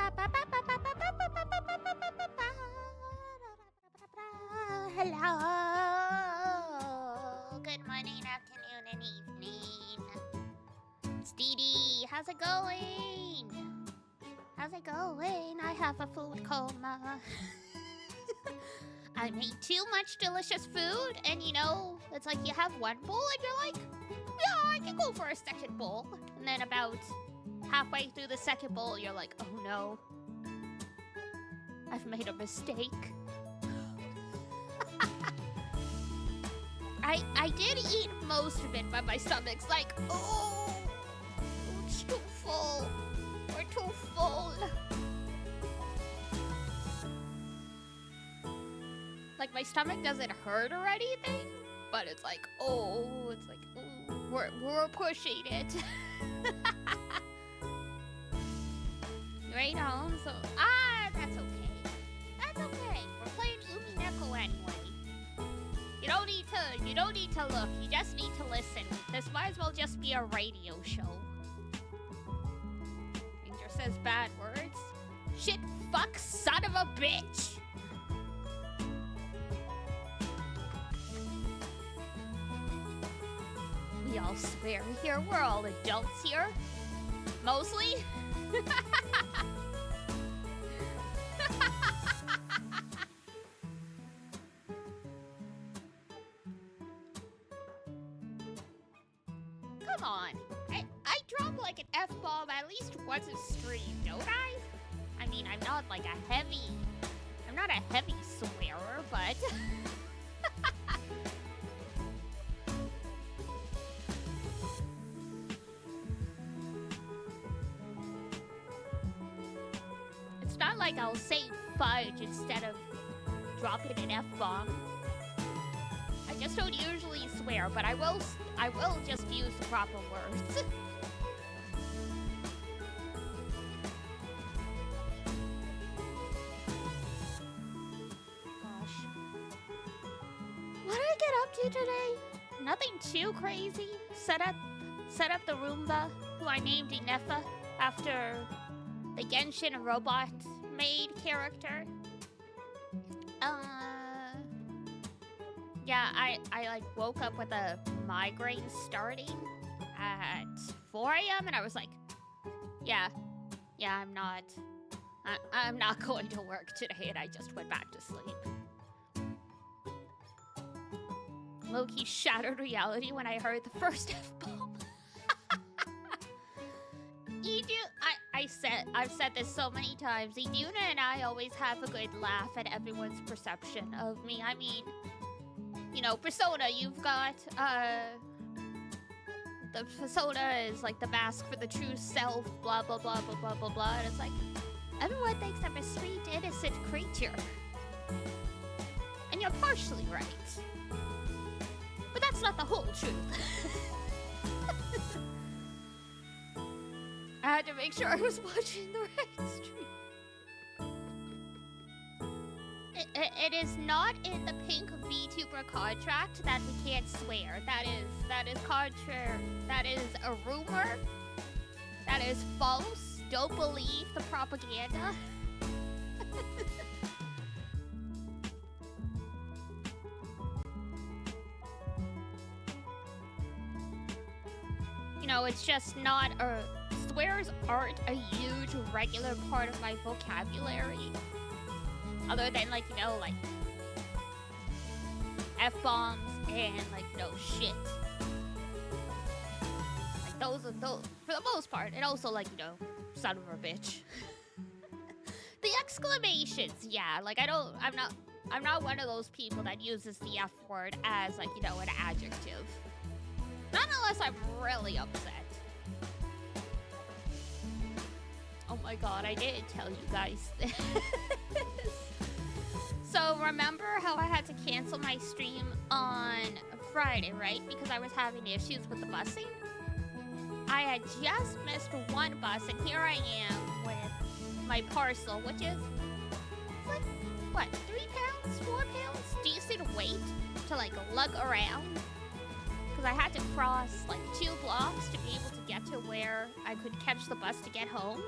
Hello. Good morning, afternoon, and evening. It's Dee Dee. How's it going? How's it going? I have a food coma. I made too much delicious food, and you know, it's like you have one bowl and you're like, yeah, I can go for a second bowl. And then about halfway through the second bowl, you're like, oh no, I've made a mistake. I did eat most of it, but my stomach's like, oh, it's too full. We're too full. Like, my stomach doesn't hurt or anything, but it's like, oh, it's like, ooh, we're pushing it. Right on, so, that's okay. That's okay. We're playing UMINEKO anyway. You don't need to look, you just need to listen. This might as well just be a radio show. Ranger says bad words. Shit, fuck, son of a bitch! We all swear here, we're all adults here. Mostly. Come on. I drop like an F-bomb at least once a stream, don't I? I mean, I'm not a heavy swearer, but... It's not like I'll say fudge instead of dropping an F-bomb. I just don't usually swear, but I will just use the proper words. Gosh. What did I get up to today? Nothing too crazy. Set up the Roomba, who I named Inefa after the Genshin robot maid character. Yeah, I like woke up with a migraine starting at 4 a.m. and I was like, yeah, I'm not going to work today, and I just went back to sleep. Low-key shattered reality when I heard the first F-bomb. I've said this so many times. Iduna and I always have a good laugh at everyone's perception of me. I mean, you know, persona, you've got, the persona is like the mask for the true self, blah, blah, blah, blah, blah, blah, blah. And it's like, everyone thinks I'm a sweet, innocent creature. And you're partially right. But that's not the whole truth. I had to make sure I was watching the right stream. It is not in the pink VTuber contract that we can't swear. That is contrary. That is a rumor. That is false. Don't believe the propaganda. You know, it's just not a... Swears aren't a huge regular part of my vocabulary. Other than, like, you know, like, F-bombs and, like, you know, shit. Like, those, for the most part. And also, like, you know, son of a bitch. The exclamations, yeah. Like, I'm not one of those people that uses the F word as, like, you know, an adjective. Not unless I'm really upset. Oh my god, I didn't tell you guys this. So remember how I had to cancel my stream on Friday, right? Because I was having issues with the busing? I had just missed one bus, and here I am with my parcel, which is, like, what, 3 pounds, 4 pounds? Decent weight to, like, lug around. Because I had to cross, like, 2 blocks to be able to get to where I could catch the bus to get home.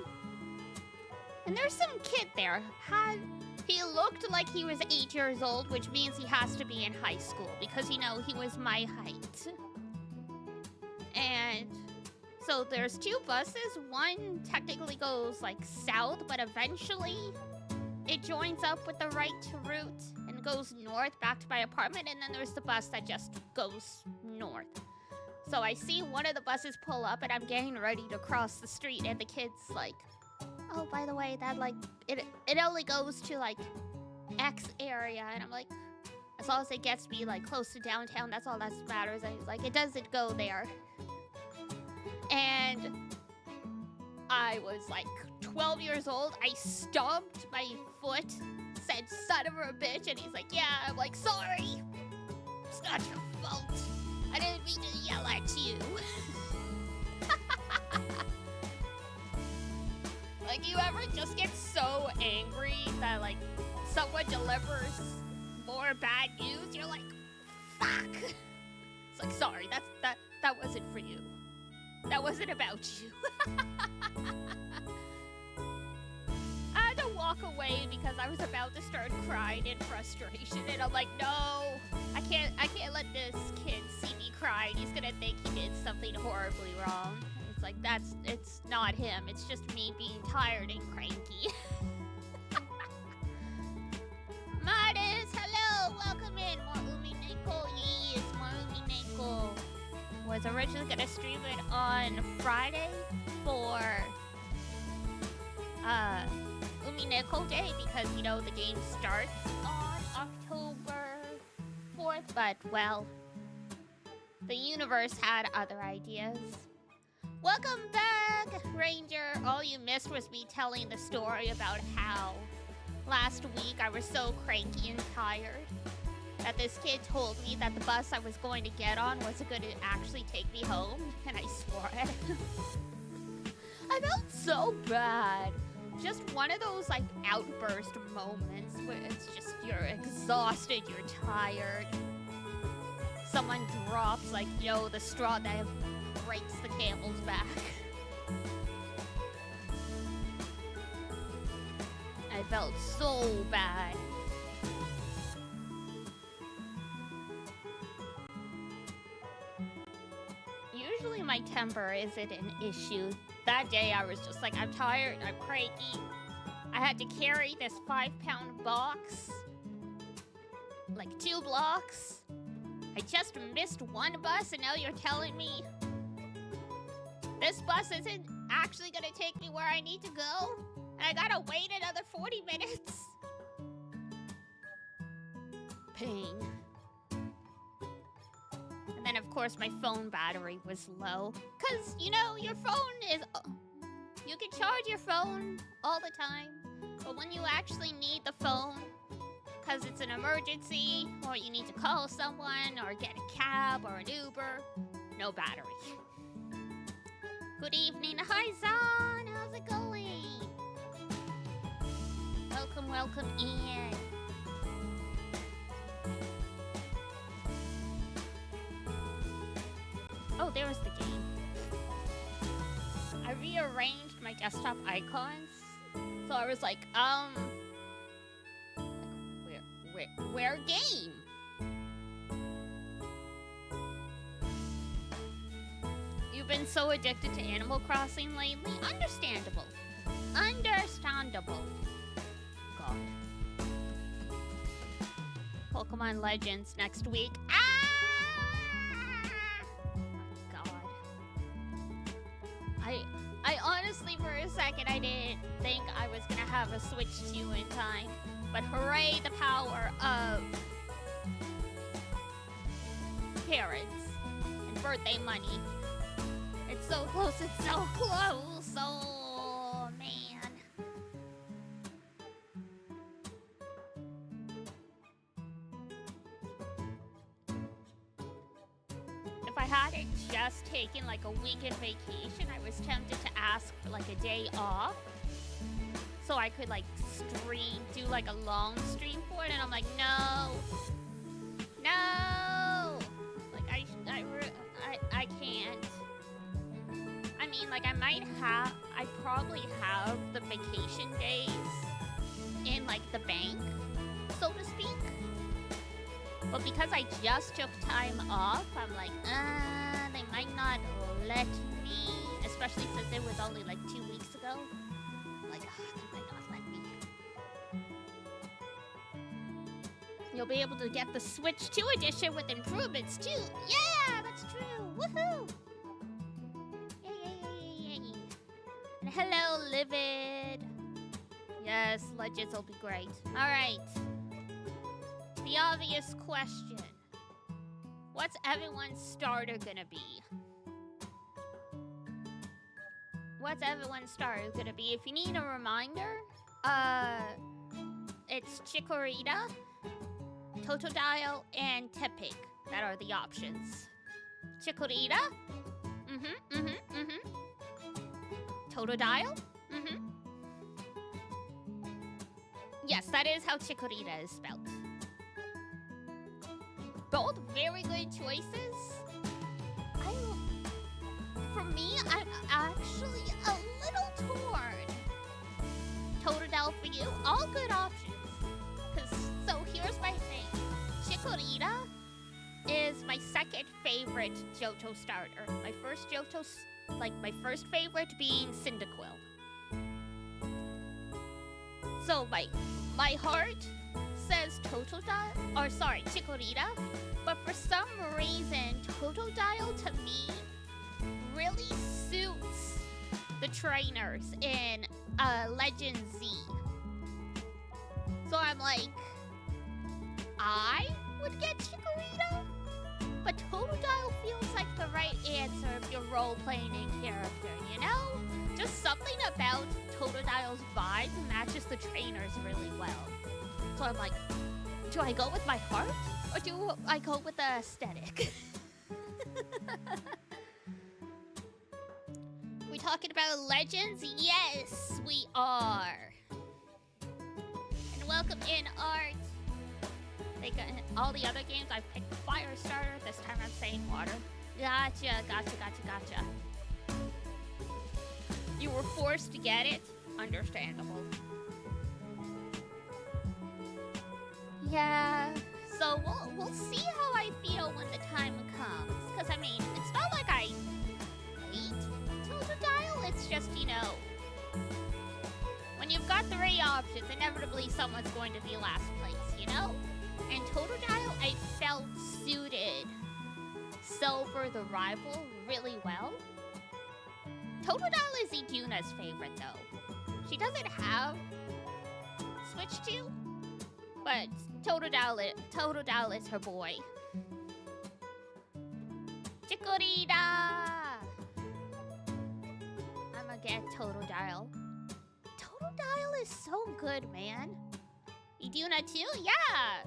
And there's some kid there. He looked like he was 8 years old, which means he has to be in high school because, you know, he was my height. And so there's 2 buses. One technically goes like south, but eventually it joins up with the right route and goes north back to my apartment. And then there's the bus that just goes north. So I see one of the buses pull up and I'm getting ready to cross the street. And the kid's like, oh, by the way, that like, it only goes to like X area. And I'm like, as long as it gets me like close to downtown, that's all that matters. And he's like, it doesn't go there. And I was like 12 years old. I stomped my foot, said son of a bitch, and he's like, yeah. I'm like, sorry. It's not your fault. I didn't mean to yell at you. Like, you ever just get so angry that like someone delivers more bad news? You're like, fuck. It's like, sorry, that wasn't for you. That wasn't about you. I had to walk away because I was about to start crying in frustration, and I'm like, no, I can't let this kid see me crying. He's gonna think he did something horribly wrong. It's like, it's not him. It's just me being tired and cranky. Martis, hello, welcome in. More UMINEKO, yes, more UMINEKO. Was originally gonna stream it on Friday for UMINEKO Day because, you know, the game starts on October 4th, but well, the universe had other ideas. Welcome back, Ranger. All you missed was me telling the story about how last week I was so cranky and tired that this kid told me that the bus I was going to get on wasn't going to actually take me home, and I swore at him. I felt so bad. Just one of those, like, outburst moments where it's just, you're exhausted, you're tired. Someone drops, like, you know, the straw that breaks the camel's back. I felt so bad. Usually my temper isn't an issue. That day I was just like, I'm tired, I'm cranky. I had to carry this 5-pound box, like 2 blocks. I just missed one bus and now you're telling me this bus isn't actually gonna take me where I need to go? And I gotta wait another 40 minutes? Pain. And then, of course, my phone battery was low. Because, you know, your phone is... You can charge your phone all the time. But when you actually need the phone, because it's an emergency, or you need to call someone, or get a cab, or an Uber, no battery. Good evening. Hi, Zon. How's it going? Welcome, welcome in. Oh, there's the game. I rearranged my desktop icons. So I was like, where game? You've been so addicted to Animal Crossing lately? Understandable. Understandable. God. Pokemon Legends next week. I honestly, for a second, I didn't think I was gonna have a Switch 2 in time. But hooray, the power of parents and birthday money. It's so close, it's so close. Oh, man. If I hadn't just taken like a weekend vacation, I was tempted to ask for like a day off so I could like stream, do like a long stream for it, and I'm like, no, like I can't. I mean, like I I probably have the vacation days in like the bank, so to speak. But because I just took time off, I'm like, they might not let me, especially since it was only like 2 weeks ago. Like, they might not let me. You'll be able to get the Switch 2 edition with improvements too. Yeah, that's true. Woohoo! Yay. And hello, Livid. Yes, Legends will be great. Alright. The obvious question. What's everyone's starter gonna be? What's everyone's starter gonna be? If you need a reminder, it's Chikorita, Totodile, and Tepig. That are the options. Chikorita? Totodile? Yes, that is how Chikorita is spelled. Both very good choices. For me, I'm actually a little torn. Totodile for you, all good options. So here's my thing. Chikorita is my second favorite Johto starter. My first Johto, my first favorite being Cyndaquil. So my heart says Chikorita, but for some reason, Totodile to me really suits the trainers in Legend Z. So I'm like, I would get Chikorita, but Totodile feels like the right answer if you're role-playing in character, you know? Just something about Totodile's vibe matches the trainers really well. So I'm like, do I go with my heart, or do I go with the aesthetic? We talking about Legends? Yes, we are. And welcome in, Art. They got all the other games. I picked Fire Starter. This time I'm saying Water. Gotcha. You were forced to get it? Understandable. Yeah, so we'll see how I feel when the time comes. Because, I mean, it's not like I hate Totodile. It's just, you know, when you've got 3 options, inevitably someone's going to be last place, you know? And Totodile, I felt suited Silver the Rival really well. Totodile is Iduna's favorite, though. She doesn't have Switch 2, but Totodile is her boy. Chikorita! I'ma get Totodile. Totodile is so good, man. Iduna too? Yeah!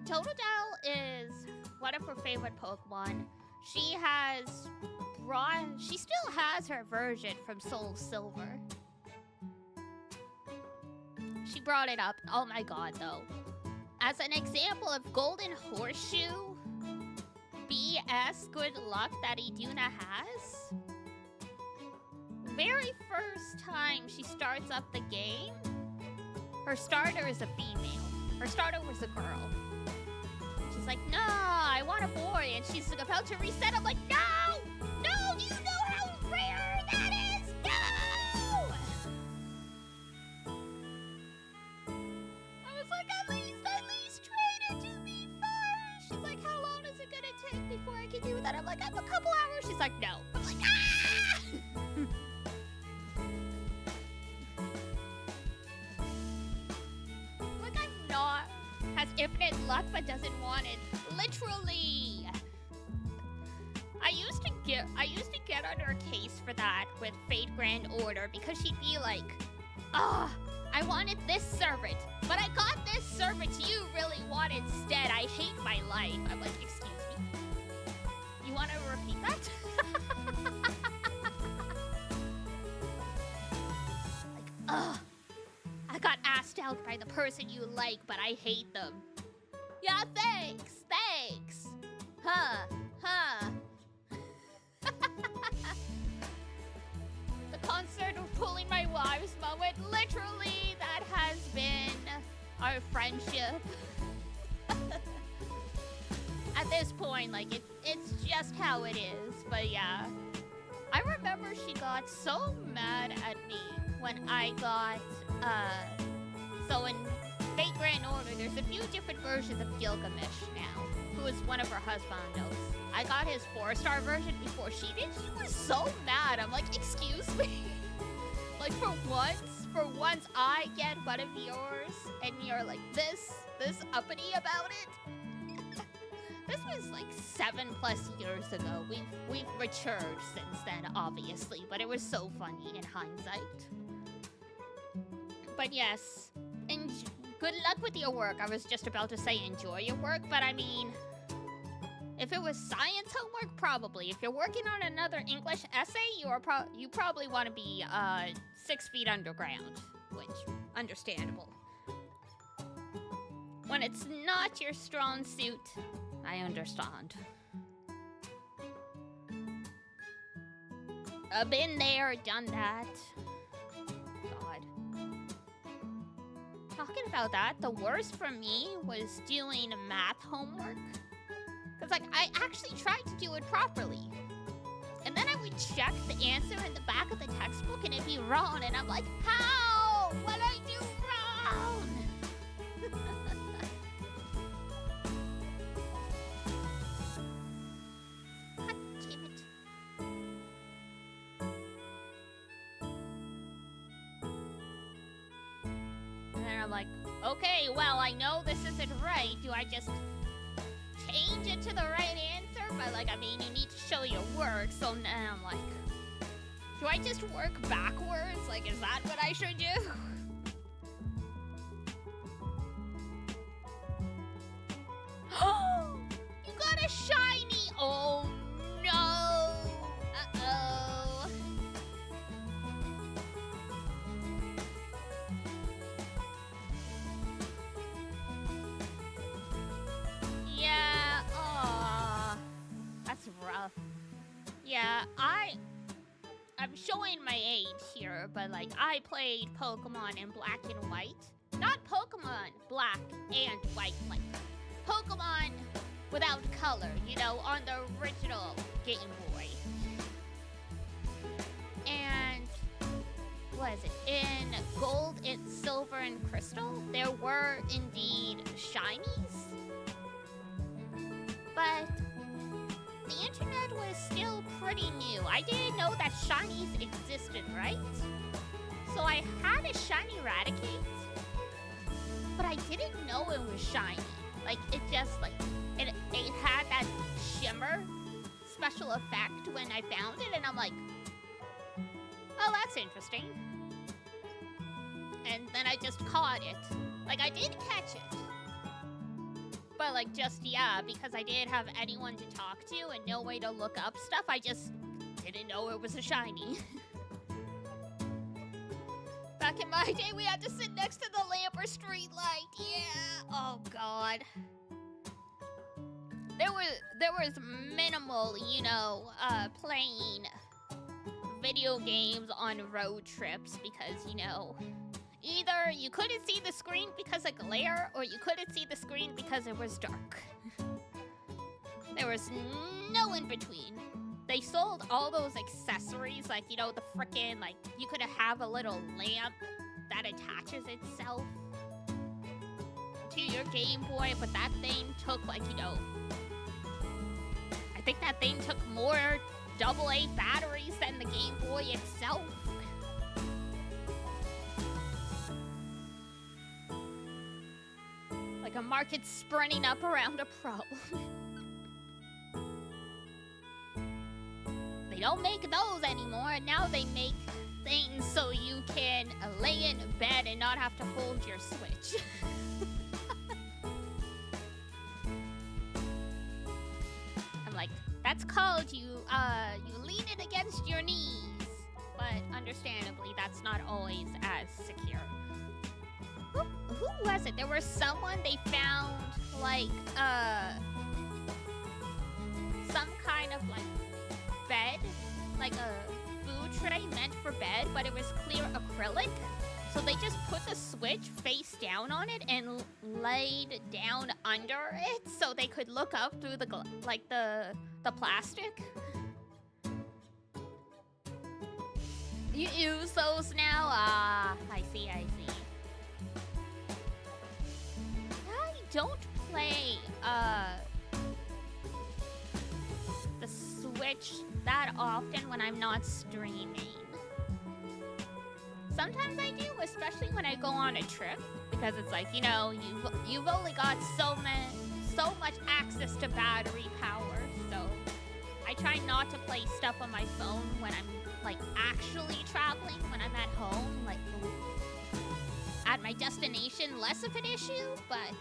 Totodile is one of her favorite Pokemon. She still has her version from Soul Silver. She brought it up. Oh my god, though. As an example of Golden Horseshoe BS good luck that Iduna has, very first time she starts up the game, her starter is a female. Her starter was a girl. She's like, no, I want a boy. And she's about to reset. I'm like, no! No! Do you know how rare that is? No! I was like, at least trade it to me first. She's like, how long is it gonna take before I can do that? I'm like, a couple hours. She's like, no. I'm like, ah! Like, I'm not. Has infinite luck but doesn't want it. Literally. I used to get under a case for that with Fate Grand Order because she'd be like, I wanted this servant, but I got this servant you really want instead. I hate my life. I'm like, excuse me? You want to repeat that? Like, I got asked out by the person you like, but I hate them. Yeah, thanks. Huh. The concert or pulling my wife's moment. Literally, that has been our friendship. At this point, like, it's just how it is. But yeah, I remember she got so mad at me when I got, so in Fate Grand Order, there's a few different versions of Gilgamesh now, who is one of her husbandos. I got his 4-star version before she did. She was so mad. I'm like, excuse me? Like, for once I get one of yours, and you're like this uppity about it? This was like 7+ years ago. We've matured since then, obviously, but it was so funny in hindsight. But yes, and good luck with your work. I was just about to say enjoy your work, but I mean, if it was science homework, probably. If you're working on another English essay, you probably want to be 6 feet underground, which understandable. When it's not your strong suit, I understand. I've been there, done that. God. Talking about that, the worst for me was doing math homework. Because, like, I actually tried to do it properly. And then I would check the answer in the back of the textbook and it'd be wrong. And I'm like, how? What'd I do wrong? God damn it. And then I'm like, okay, well, I know this isn't right. Do I just change it to the right answer? But, like, I mean, you need to show your work. So now I'm like, do I just work backwards? Like, is that what I should do? Oh, you got a shiny. Oh, no. Uh-oh. Yeah, that's rough. Yeah, I'm showing my age here, but like I played Pokemon in black and white. Not Pokemon black and white, like Pokemon without color, you know, on the original Game Boy. And what is it? In Gold, and Silver, and Crystal, there were indeed shinies. But the internet was still pretty new. I didn't know that shinies existed, right? So I had a shiny Raticate, but I didn't know it was shiny. Like, it just, like, it had that shimmer special effect when I found it, and I'm like, oh, that's interesting. And then I just caught it. Like, I did catch it. But, like, just, yeah, because I didn't have anyone to talk to and no way to look up stuff, I just didn't know it was a shiny. Back in my day, we had to sit next to the lamp or street light. Yeah. Oh, God. There was minimal, you know, playing video games on road trips because, you know, either you couldn't see the screen because of glare, or you couldn't see the screen because it was dark. There was no in between. They sold all those accessories, like, you know, the frickin', like, you could have a little lamp that attaches itself to your Game Boy, but that thing took, like, you know, I think that thing took more AA batteries than the Game Boy itself. Like a market sprinting up around a problem. They don't make those anymore. Now they make things so you can lay in bed and not have to hold your Switch. I'm like, that's called you lean it against your knees. But understandably, that's not always as secure. Who was it? There was someone they found, like, some kind of, like, bed, like a food tray meant for bed, but it was clear acrylic. So they just put the Switch face down on it and laid down under it so they could look up through the plastic. You use those now? Ah, I see, I see. I don't play the Switch that often when I'm not streaming. Sometimes I do, especially when I go on a trip, because it's like, you know, you've only got so much access to battery power, so I try not to play stuff on my phone when I'm like actually traveling. When I'm at home, like at my destination, less of an issue. But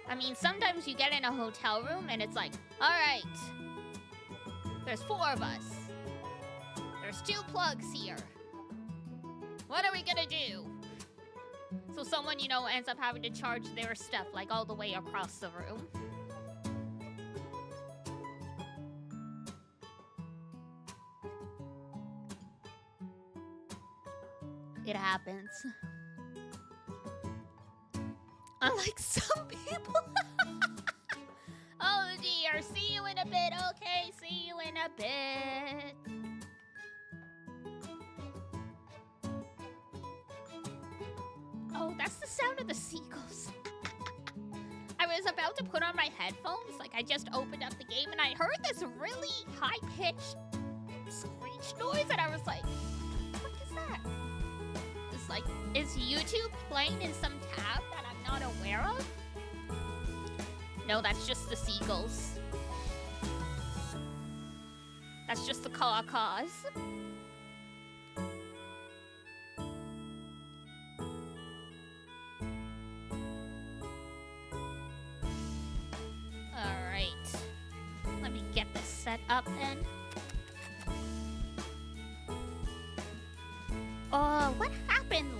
I mean, sometimes you get in a hotel room and it's like, all right, there's 4 of us, there's 2 plugs here. What are we gonna do? So someone, you know, ends up having to charge their stuff like all the way across the room. It happens. Unlike some people. Oh dear, see you in a bit. Okay, see you in a bit. Oh, that's the sound of the seagulls. I was about to put on my headphones, like I just opened up the game and I heard this really high-pitched screech noise and I was like, what is that? It's like, is YouTube playing in some tab that I'm not aware of? No, that's just the seagulls. That's just the caw-caws. Set up then. What happened?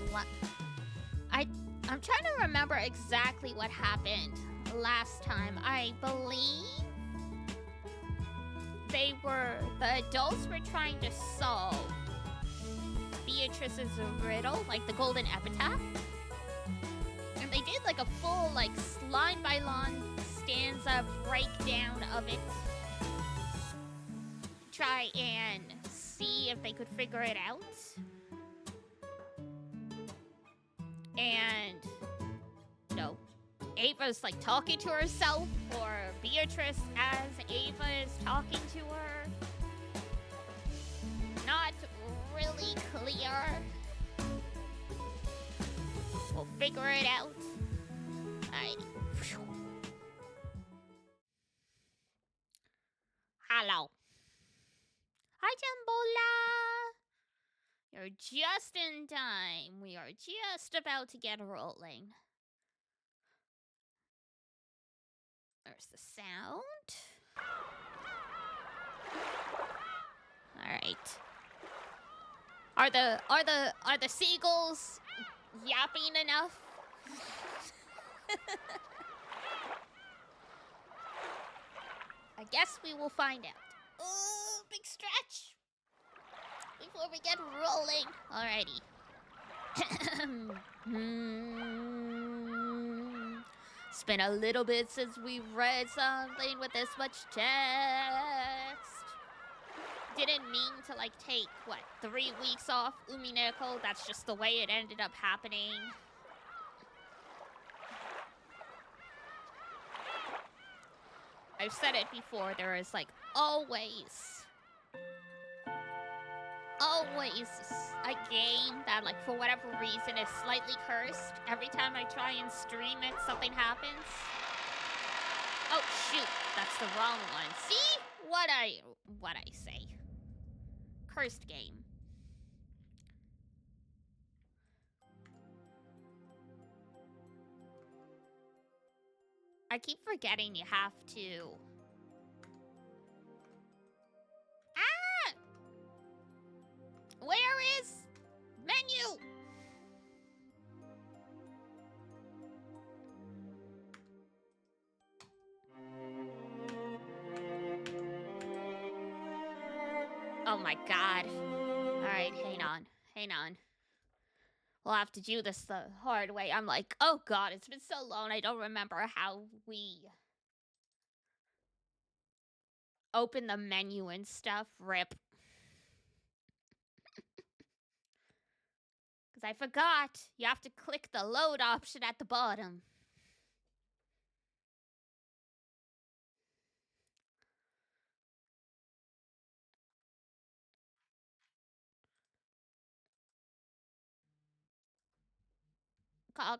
I'm trying to remember exactly what happened last time. I believe the adults were trying to solve Beatrice's riddle, like the golden epitaph. And they did like a full, like, line by line stanza breakdown of it. Try and see if they could figure it out. And no, Ava's like talking to herself, or Beatrice as Ava is talking to her. Not really clear. We'll figure it out. Alrighty. Hello. Hi, Jambola! You're just in time. We are just about to get rolling. There's the sound. Alright. Are the seagulls yapping enough? I guess we will find out. Oh, big stretch before we get rolling. Alrighty. It's been a little bit since we've read something with this much text. Didn't mean to like take, what, 3 weeks off UMINEKO. That's just the way it ended up happening. I've said it before, there is like always a game that, like, for whatever reason is slightly cursed. Every time I try and stream it, something happens. Oh shoot, that's the wrong one. See what I say. Cursed game. I keep forgetting you have to. Ah! Where is menu? Oh my god. Alright, hang on. Hang on. We'll have to do this the hard way. I'm like, oh god, it's been so long. I don't remember how we open the menu and stuff. Rip. Because I forgot. You have to click the load option at the bottom. Call.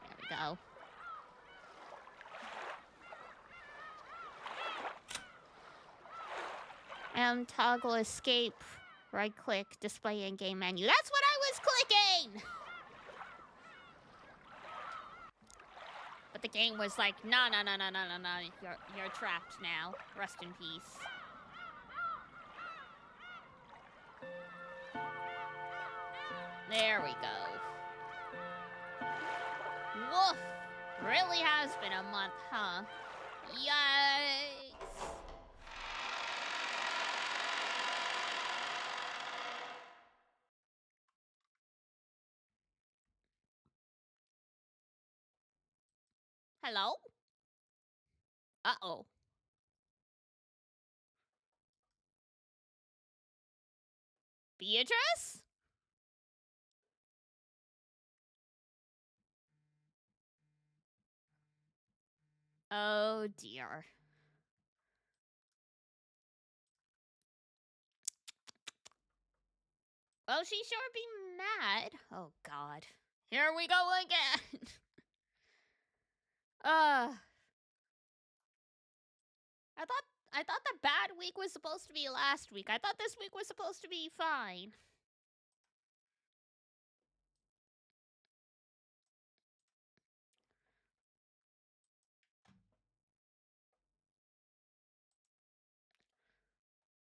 There we go. And toggle escape. Right click, display in-game menu. That's what I was clicking! But the game was like, no. You're trapped now. Rest in peace. There we go. Woof! Really has been a month, huh? Yikes! Hello? Uh-oh. Beatrice? Oh, dear. Well, she sure be mad. Oh, God. Here we go again. I thought the bad week was supposed to be last week. I thought this week was supposed to be fine.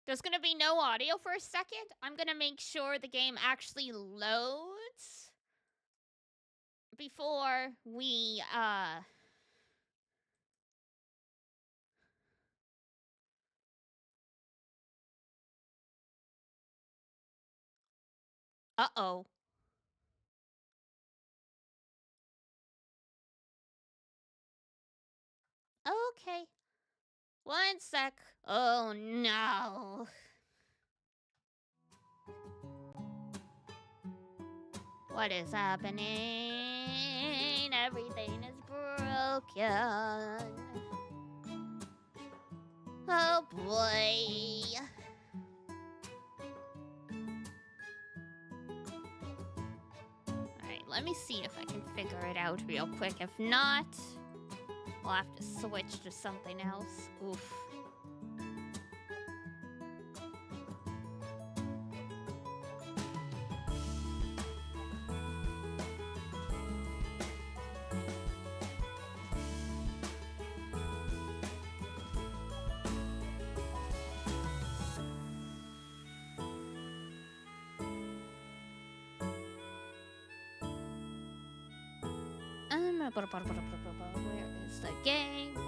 There's gonna be no audio for a second. I'm gonna make sure the game actually loads before we, Uh-oh. Okay. One sec. Oh, no. What is happening? Everything is broken. Oh, boy. Alright, let me see if I can figure it out real quick. If not, we'll have to switch to something else. Oof. Where is the game?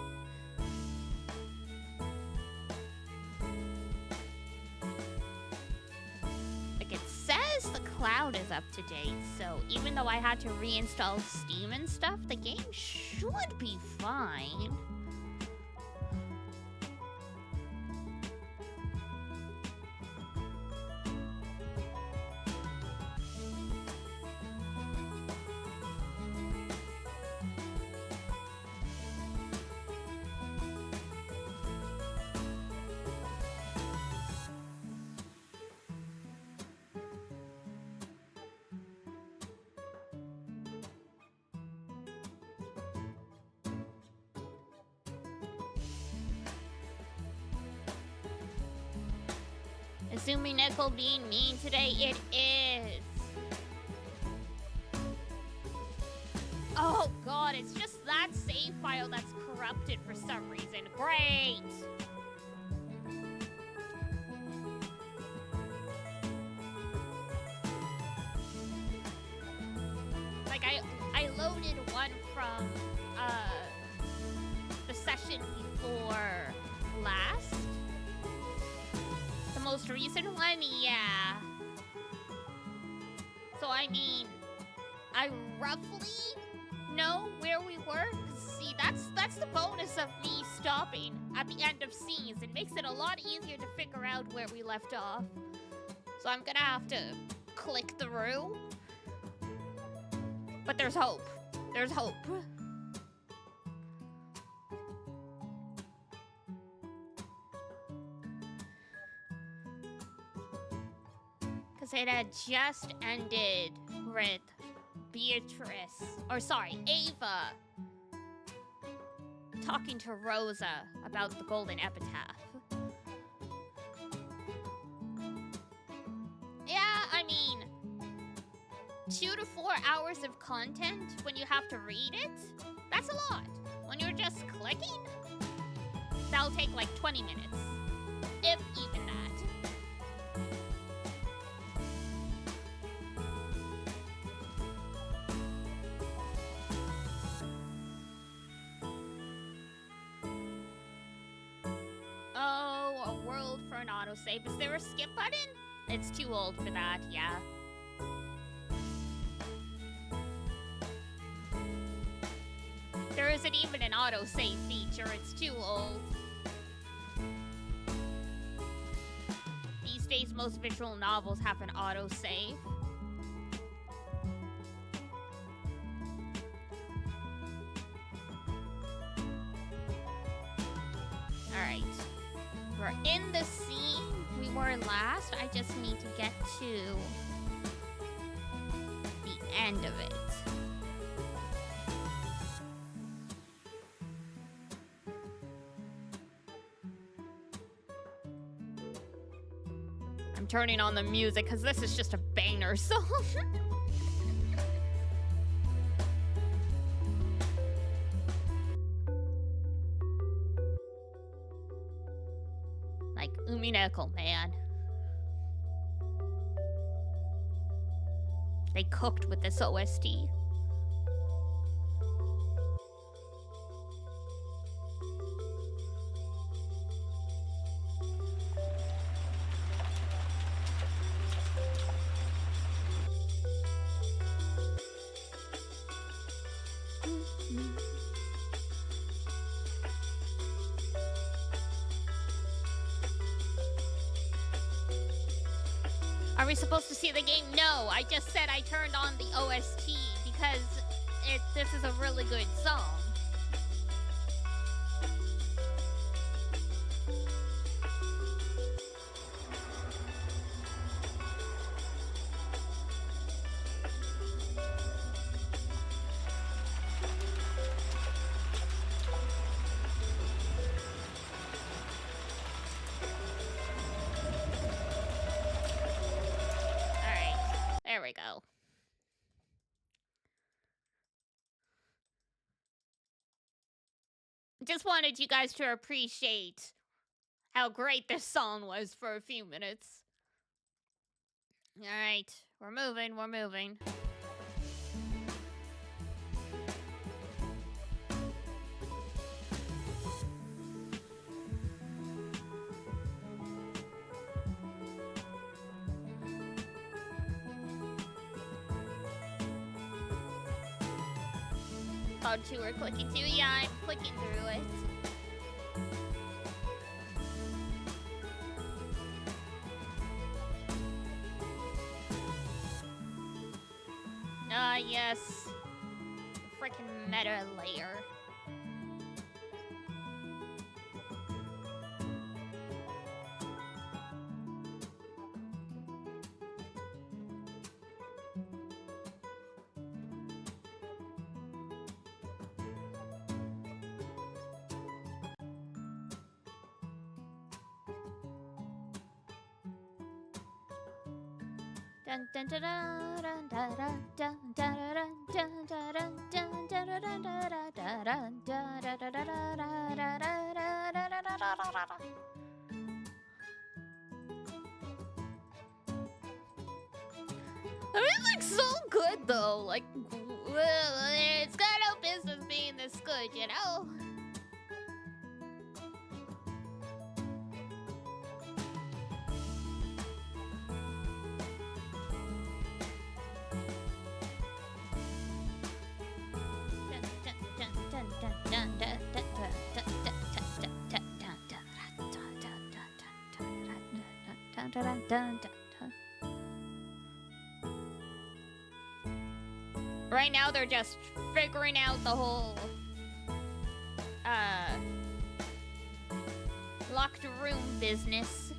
Like, it says the cloud is up to date, so even though I had to reinstall Steam and stuff, the game should be fine. Is UMINEKO being mean today? It is. Oh god, it's just that save file that's corrupted for some reason. Great! Like, I loaded one from the session before last. The most recent one, yeah. So I mean, I roughly know where we were. See, that's the bonus of me stopping at the end of scenes. It makes it a lot easier to figure out where we left off. So I'm gonna have to click through. But there's hope. There's hope. Because it had just ended with Beatrice, or sorry, Ava, talking to Rosa about the golden epitaph. Yeah, I mean, 2 to 4 hours of content when you have to read it, that's a lot. When you're just clicking, that'll take like 20 minutes, if even that. Oh, a world for an autosave. Is there a skip button? It's too old for that, yeah. There isn't even an autosave feature, it's too old. These days, most visual novels have an autosave. Alright. We're in the scene we were last. I just need to get to the end of it. I'm turning on the music because this is just a banger song. Like, UMINEKO, man. They cooked with this OST. Are we supposed to see the game? No, I just said I turned on the OST because this is a really good song. There we go. Just wanted you guys to appreciate how great this song was for a few minutes. Alright, we're moving, we're moving. Pod 2 or clicking 2? Yeah, I'm clicking through it. Yes. Freaking meta layer. Dun dun dun dun dun dun dun dun dun dun I mean, like, so good though. Like, it's got a business good, you know? Right now, they're just figuring out the whole, locked room business.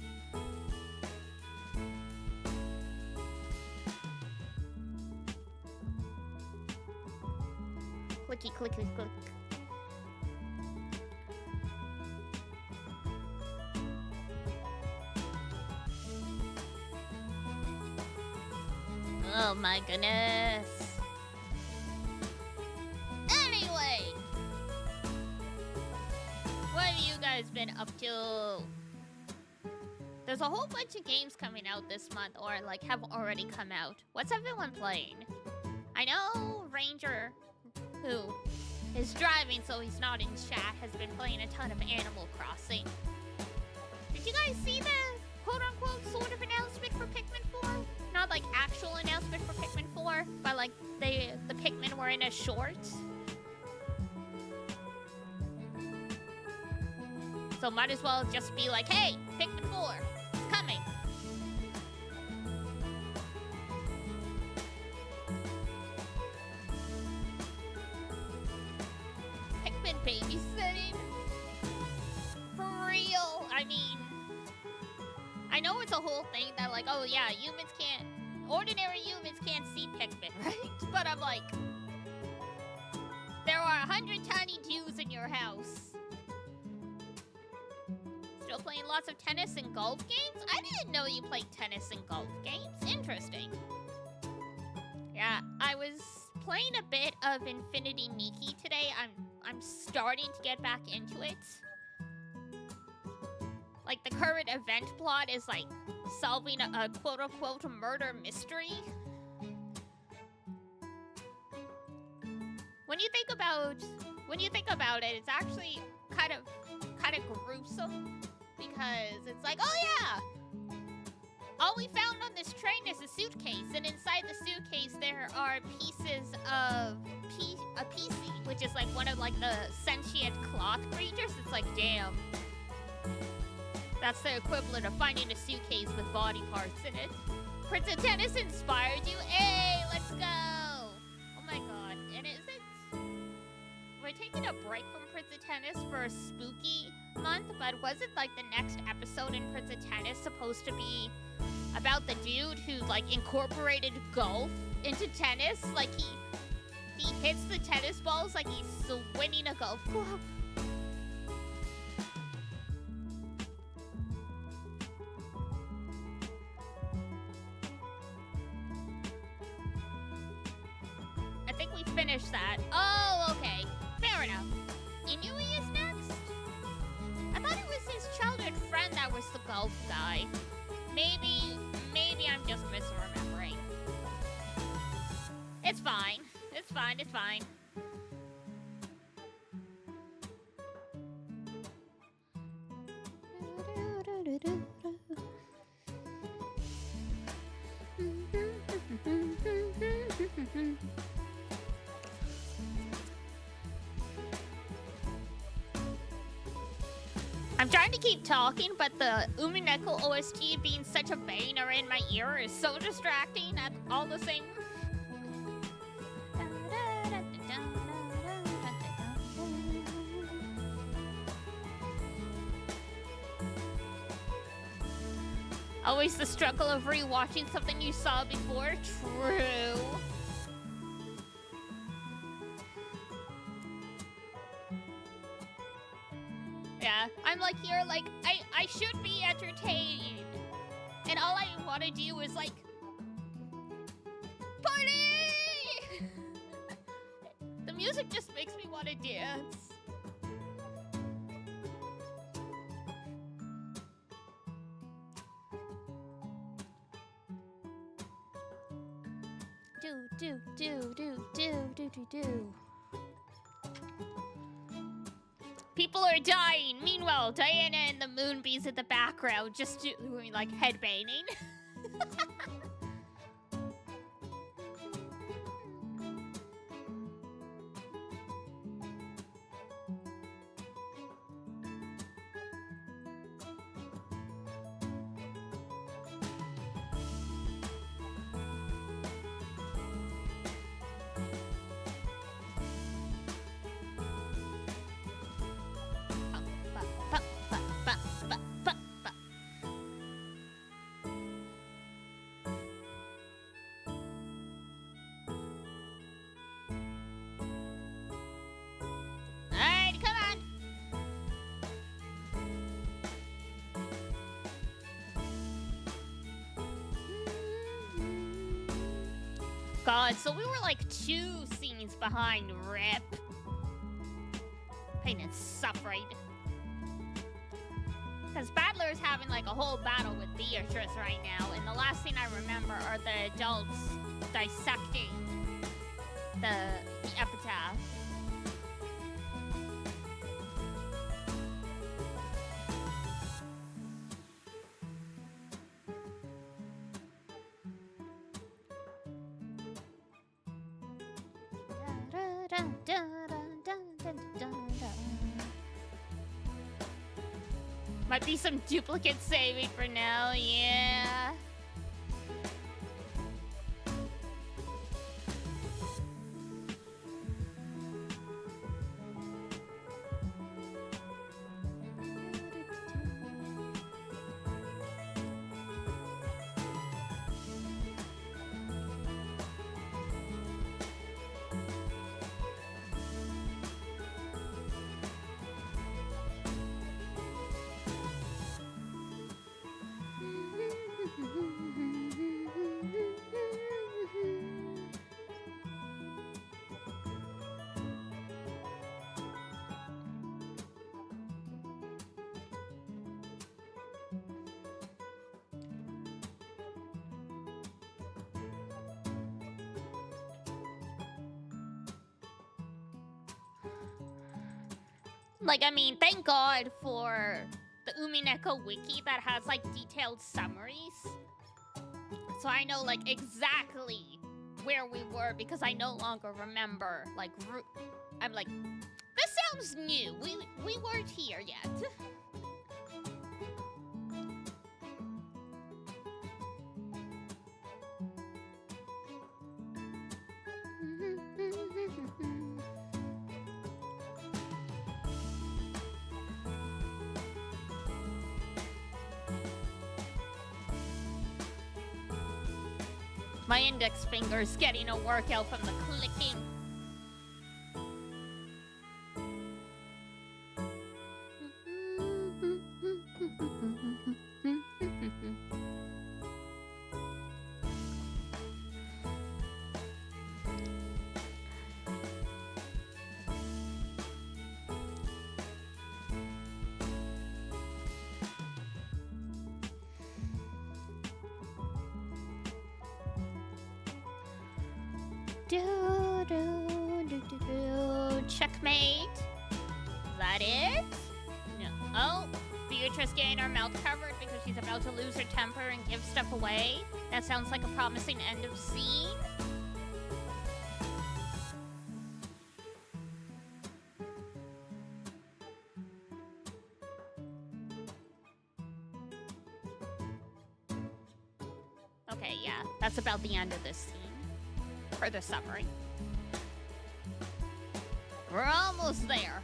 Clicky, clicky, click. Oh my goodness. Anyway, what have you guys been up to? There's a whole bunch of games coming out this month, or like have already come out. What's everyone playing? I know Ranger, who is driving so he's not in chat, has been playing a ton of Animal Crossing. Did you guys see the quote-unquote sort of announcement for Pikmin 4? Not like actual announcement for Pikmin 4, but like the Pikmin were in a short. So might as well just be like, hey, Pikmin 4, it's coming. Pikmin babysitting? For real? I mean, I know it's a whole thing that like, oh yeah, ordinary humans can't see Pikmin, right? But I'm like, there are 100 tiny dudes in your house. Still playing lots of tennis and golf games? I didn't know you played tennis and golf games. Interesting. Yeah, I was playing a bit of Infinity Nikki today. I'm starting to get back into it. Like, the current event plot is, like, solving a quote-unquote murder mystery. When you think about it, it's actually kind of gruesome. Because it's like, oh yeah! All we found on this train is a suitcase, and inside the suitcase there are pieces of a PC, which is like one of like the sentient cloth creatures. It's like, damn. That's the equivalent of finding a suitcase with body parts in it. Prince of Tennis inspired you? Hey, let's go! Oh my god. And is it... We're taking a break from Prince of Tennis for a spooky month, but wasn't like the next episode in Prince of Tennis supposed to be about the dude who like incorporated golf into tennis? Like he hits the tennis balls like he's winning a golf club. I think we finished that. Oh, okay. Fair enough. Inui is next? I thought it was his childhood friend that was the golf guy. Maybe I'm just misremembering. It's fine. It's fine. It's fine. I'm trying to keep talking, but the UMINEKO OST being such a banger in my ear is so distracting at all the same. Always the struggle of rewatching something you saw before. True. Yeah, I'm like here, like, I should be entertained. And all I want to do is, like, party! The music just makes me want to dance. Do. People are dying. Meanwhile, Diana and the Moonbees in the background just doing like headbanging. Alright, come on. God, so we were like 2 scenes behind Rip. Pain and suffering. Because Battler's having like a whole battle with Beatrice right now, and the last thing I remember are the adults dissecting the epitaph. Might be some duplicate saving for now, yeah. Like, I mean, thank God for the UMINEKO wiki that has, like, detailed summaries. So I know, like, exactly where we were because I no longer remember, like, I'm like, this sounds new. We weren't here yet. My index finger's getting a workout from the clicking. Checkmate. Is that it? No. Oh, Beatrice getting her mouth covered because she's about to lose her temper and give stuff away. That sounds like a promising end of scene. Okay, yeah, that's about the end of this scene. For the summary. We're almost there.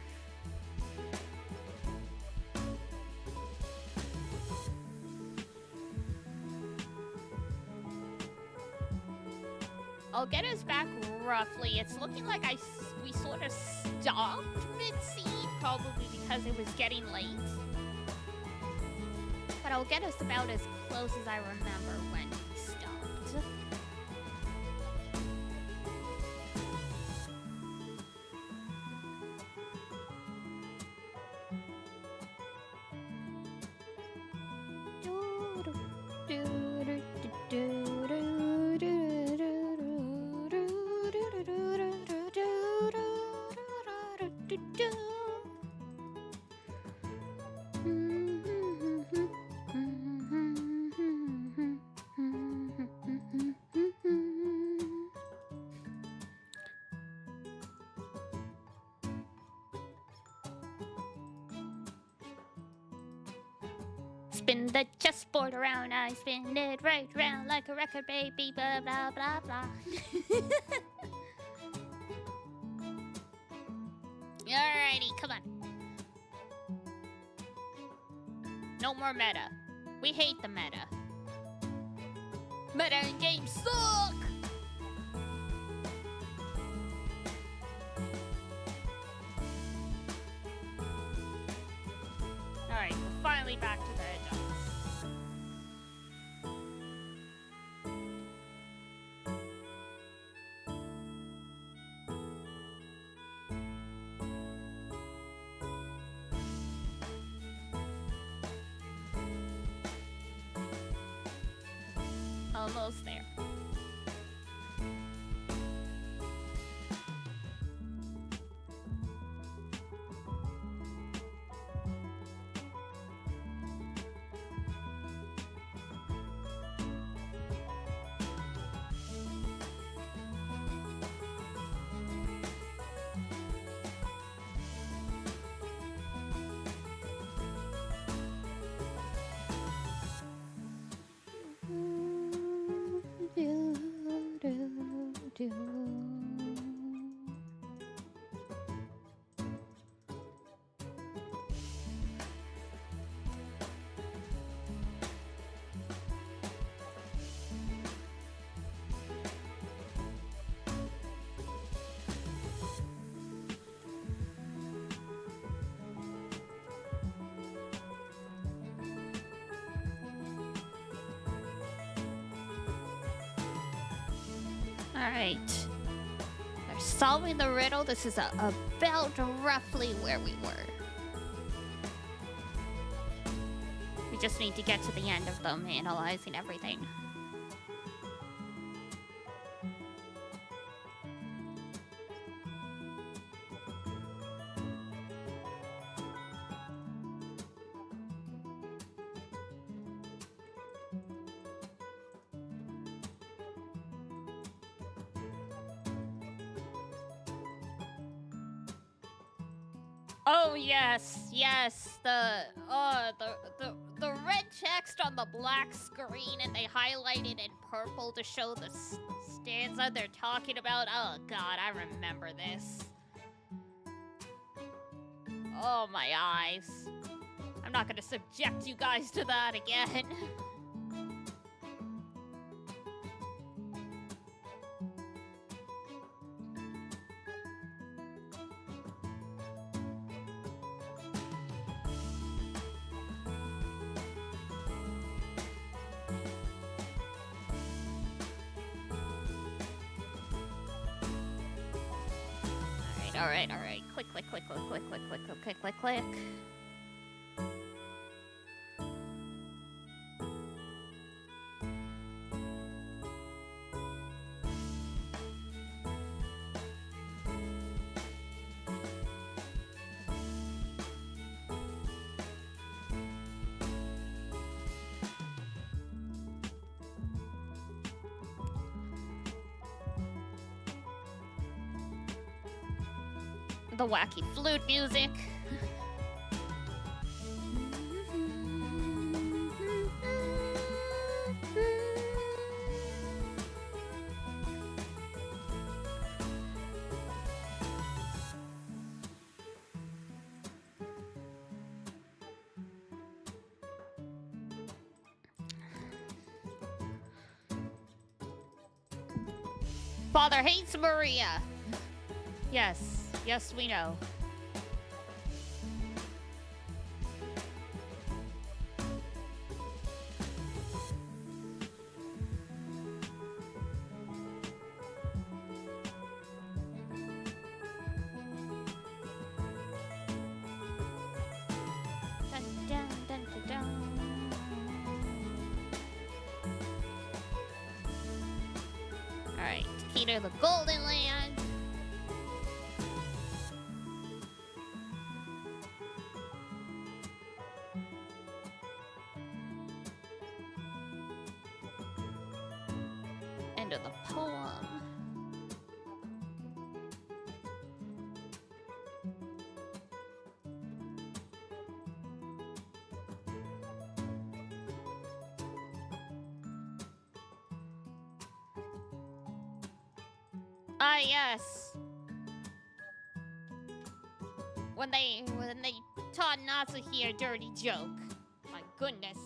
I'll get us back roughly. It's looking like we sort of stopped mid-scene, probably because it was getting late. But I'll get us about as close as I remember when we stopped. Spin the chessboard around, I spin it right round like a record, baby, blah, blah, blah, blah. Alrighty, come on. No more meta. We hate the meta. Meta and games suck! Alright, we're finally back to the adults. Almost there. Alright. They're solving the riddle. This is about roughly where we were. We just need to get to the end of them, analyzing everything. Oh yes, yes, the red text on the black screen, and they highlighted in purple to show the stanza they're talking about. Oh god, I remember this. Oh my eyes. I'm not gonna subject you guys to that again. Alright. Click. The wacky flute music. Father hates Maria. Yes, we know. Alright, key to the Golden Land. End of the poem. Ah, yes. When they taught Natsuki a dirty joke. My goodness.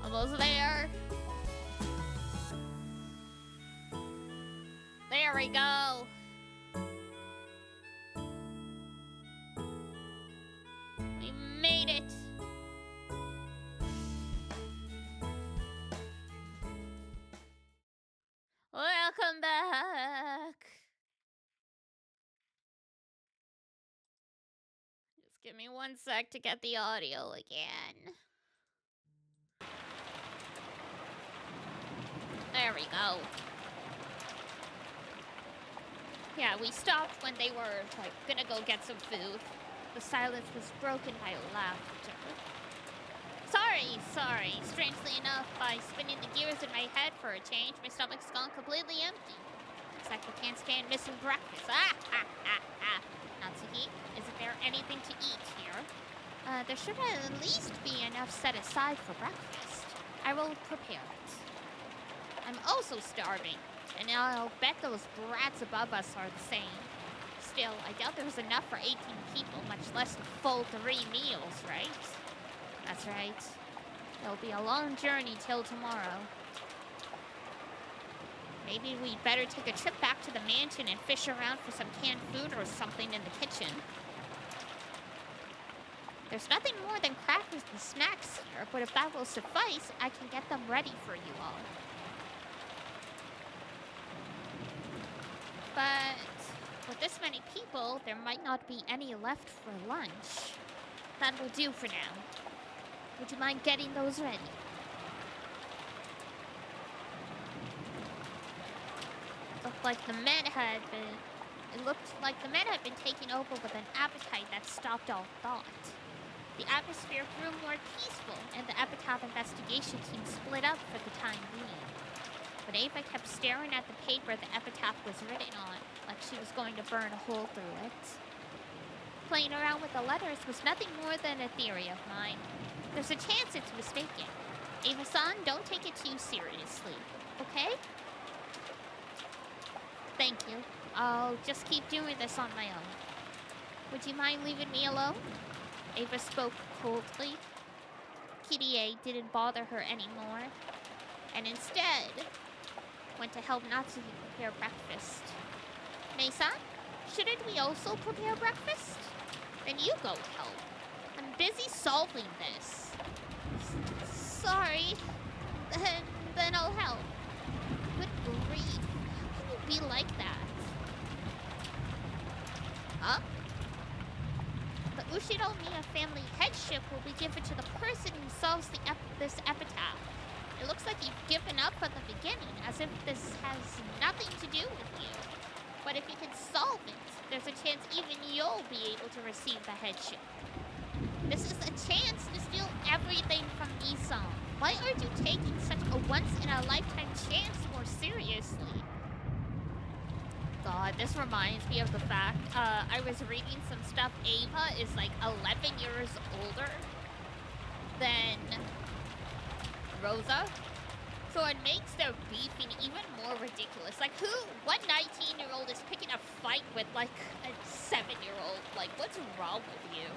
Almost there. There we go. We made it. Welcome back. Just give me 1 sec to get the audio again. There we go. Yeah, we stopped when they were, like, gonna go get some food. The silence was broken by laughter. Sorry. Strangely enough, by spinning the gears in my head for a change, my stomach's gone completely empty. It's like I can't stand missing breakfast. Natsuki, isn't there anything to eat here? There should at least be enough set aside for breakfast. I will prepare it. I'm also starving, and I'll bet those brats above us are the same. Still, I doubt there's enough for 18 people, much less a full 3 meals, right? That's right. It'll be a long journey till tomorrow. Maybe we'd better take a trip back to the mansion and fish around for some canned food or something in the kitchen. There's nothing more than crackers and snacks here, but if that will suffice, I can get them ready for you all. But with this many people, there might not be any left for lunch. That will do for now. Would you mind getting those ready? It looked like the men had been taken over with an appetite that stopped all thought. The atmosphere grew more peaceful, and the epitaph investigation team split up for the time being. But Ava kept staring at the paper the epitaph was written on, like she was going to burn a hole through it. Playing around with the letters was nothing more than a theory of mine. There's a chance it's mistaken. Ava-san, don't take it too seriously, okay? Thank you. I'll just keep doing this on my own. Would you mind leaving me alone? Ava spoke coldly. Kirie didn't bother her anymore, and instead went to help Natsuki prepare breakfast. Mei-san, shouldn't we also prepare breakfast? Then you go help. I'm busy solving this. Sorry. Then I'll help. Good grief. How can you be like that? Huh? The Ushido Miya family headship will be given to the person who solves this epitaph. It looks like you've given up from the beginning, as if this has nothing to do with you. But if you can solve it, there's a chance even you'll be able to receive the headship. This is a chance to steal everything from Nissan. Why aren't you taking such a once-in-a-lifetime chance more seriously? God, this reminds me of the fact, I was reading some stuff. Ava is like 11 years older than Rosa. So it makes their beefing even more ridiculous. Like, what 19-year-old is picking a fight with, like, a 7-year-old? Like, what's wrong with you?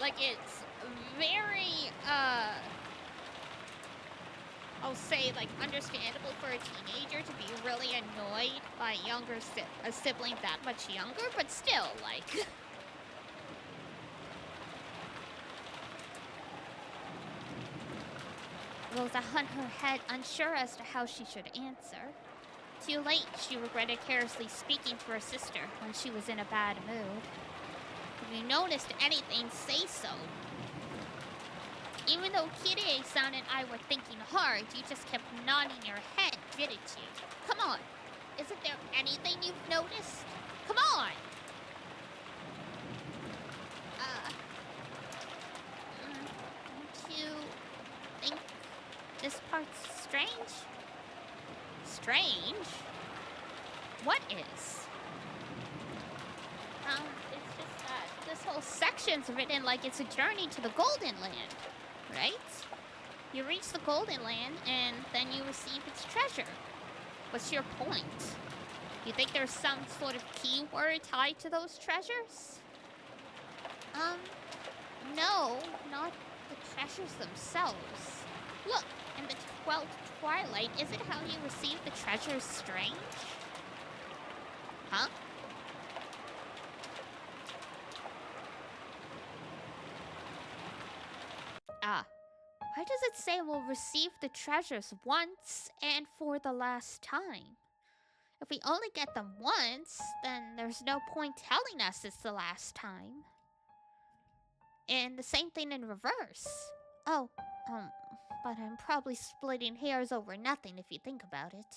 Like, it's very, I'll say, like, understandable for a teenager to be really annoyed by a sibling that much younger, but still, like... Rosa hung her head, unsure as to how she should answer. Too late, she regretted carelessly speaking to her sister when she was in a bad mood. If you noticed anything, say so. Even though Kirie-san and I were thinking hard, you just kept nodding your head, didn't you? Come on. Isn't there anything you've noticed? Come on! Don't you think this part's strange? Strange? What is? It's just that this whole section's written like it's a journey to the Golden Land, right? You reach the Golden Land, and then you receive its treasure. What's your point? You think there's some sort of keyword tied to those treasures? No, not the treasures themselves. Look, in the 12th Twilight, isn't how you receive the treasures strange? Huh? Why does it say we'll receive the treasures once and for the last time? If we only get them once, then there's no point telling us it's the last time. And the same thing in reverse. Oh, but I'm probably splitting hairs over nothing if you think about it.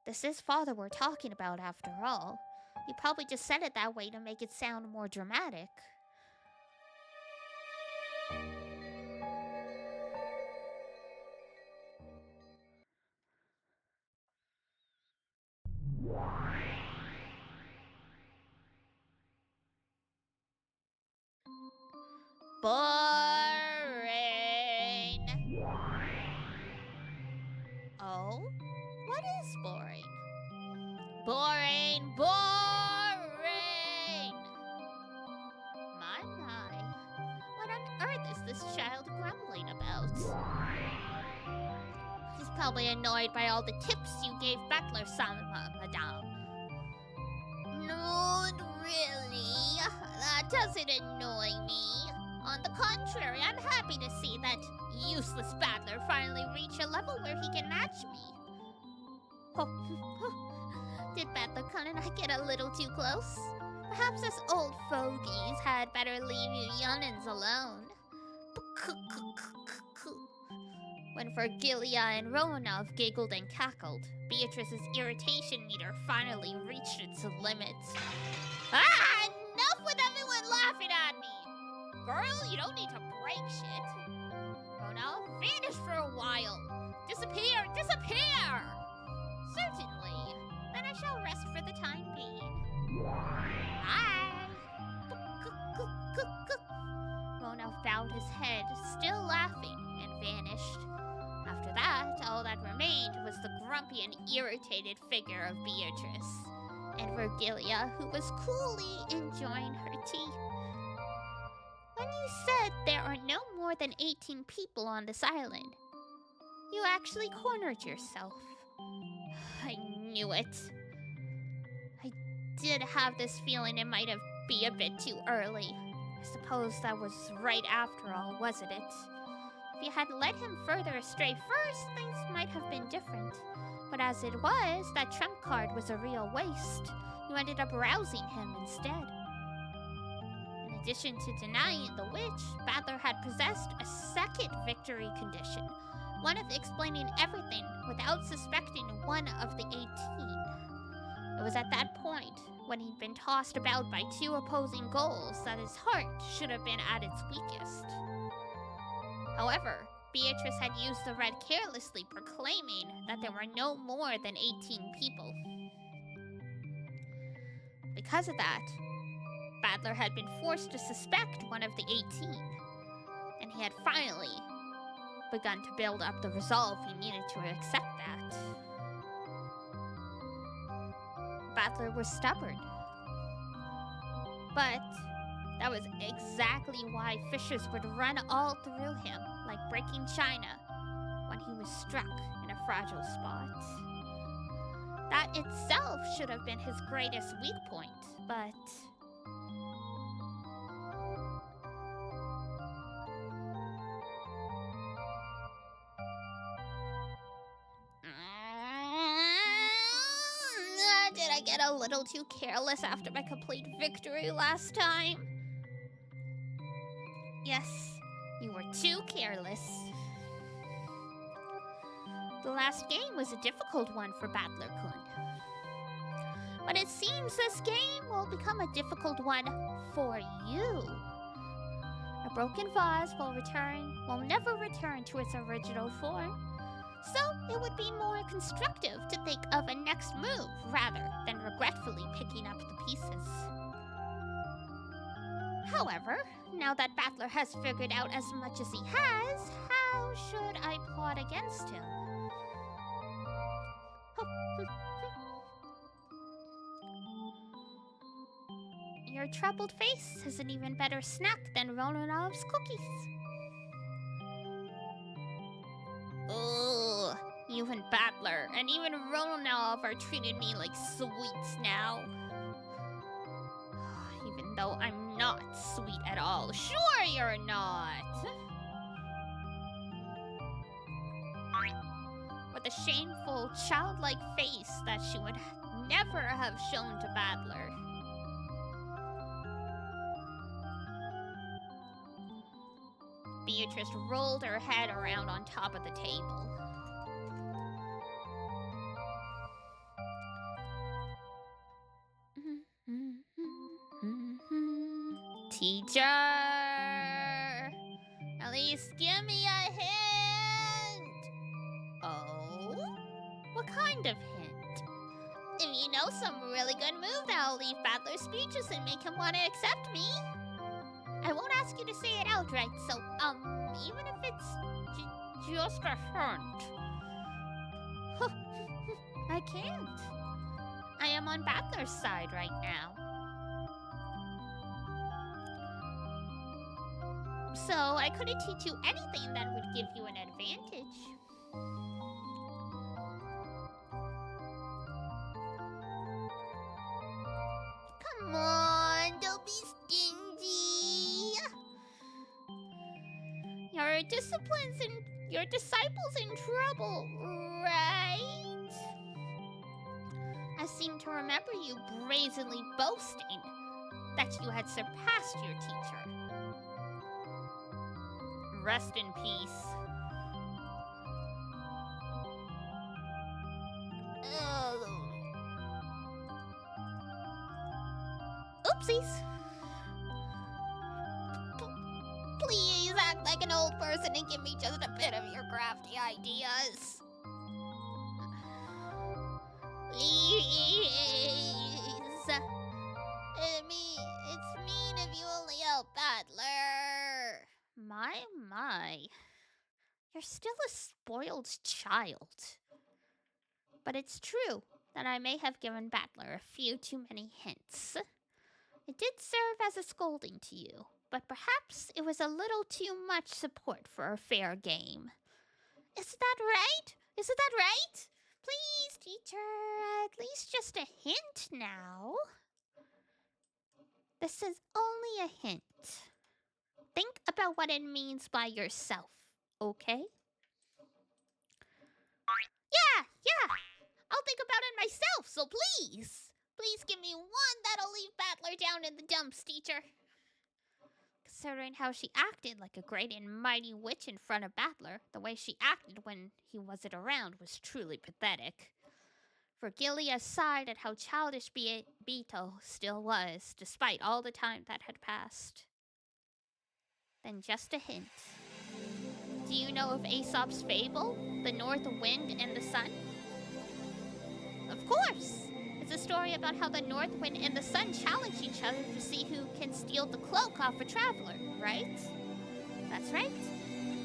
This is father we're talking about after all. He probably just said it that way to make it sound more dramatic. Boring. Oh? What is boring? Boring, boring! My. What on earth is this child grumbling about? He's probably annoyed by all the tips you gave Butler-sama, madame. Not really. That doesn't annoy me. On the contrary, I'm happy to see that useless battler finally reach a level where he can match me. Oh, did Battler-kun and I get a little too close? Perhaps us old fogies had better leave you young'uns alone. When Vergilia and Romanov giggled and cackled, Beatrice's irritation meter finally reached its limit. Ah! Enough with everyone laughing at me! Girl, you don't need to break shit. Romanov, vanish for a while. Disappear! Disappear! Certainly. Then I shall rest for the time being. Bye! Romanov bowed his head, still laughing, and vanished. After that, all that remained was the grumpy and irritated figure of Beatrice, and Vergilia, who was coolly enjoying her tea. When you said there are no more than 18 people on this island, you actually cornered yourself. I knew it. I did have this feeling it might have been a bit too early. I suppose that was right after all, wasn't it? If you had led him further astray first, things might have been different. But as it was, that trump card was a real waste. You ended up rousing him instead. In addition to denying the witch, Battler had possessed a second victory condition, one of explaining everything without suspecting one of the 18. It was at that point, when he'd been tossed about by two opposing goals, that his heart should have been at its weakest. However, Beatrice had used the red carelessly, proclaiming that there were no more than 18 people. Because of that, Battler had been forced to suspect one of the 18, and he had finally begun to build up the resolve he needed to accept that. Battler was stubborn. But that was exactly why fissures would run all through him, like breaking china, when he was struck in a fragile spot. That itself should have been his greatest weak point, but... Did I get a little too careless after my complete victory last time? Yes, You were too careless. The last game was a difficult one for Battler-kun. But it seems this game will become a difficult one for you. A broken vase will never return to its original form. So it would be more constructive to think of a next move rather than regretfully picking up the pieces. However, now that Battler has figured out as much as he has, how should I plot against him? Your troubled face is an even better snack than Ronanov's cookies. Ugh, even Battler and even Ronanov are treating me like sweets now. Even though I'm not sweet at all. Sure you're not! With a shameful, childlike face that she would never have shown to Battler. Beatrice rolled her head around on top of the table. Teacher! At least give me a hint! Oh? What kind of hint? If you know some really good move that'll leave Battler speechless and make him want to accept me. I won't ask you to say it outright, so, even if it's just a hint. I can't. I am on Battler's side right now. So, I couldn't teach you anything that would give you an advantage. Come on, don't be stingy. Your disciples in trouble, right? I seem to remember you brazenly boasting that you had surpassed your teacher. Rest in peace. Oopsies. Please act like an old person and give me just a bit of your crafty ideas. Please. It's mean if you only help Battler. My. You're still a spoiled child. But it's true that I may have given Battler a few too many hints. It did serve as a scolding to you, but perhaps it was a little too much support for a fair game. Isn't that right? Isn't that right? Please, teacher, at least just a hint now. This is only a hint. Think about what it means by yourself, okay? Yeah. I'll think about it myself, so please. Please give me one that'll leave Battler down in the dumps, teacher. Considering how she acted like a great and mighty witch in front of Battler, the way she acted when he wasn't around was truly pathetic. Vergilia sighed at how childish Beetle still was, despite all the time that had passed. Then just a hint. Do you know of Aesop's fable, The North Wind and the Sun? Of course! It's a story about how the North Wind and the Sun challenge each other to see who can steal the cloak off a traveler, right? That's right.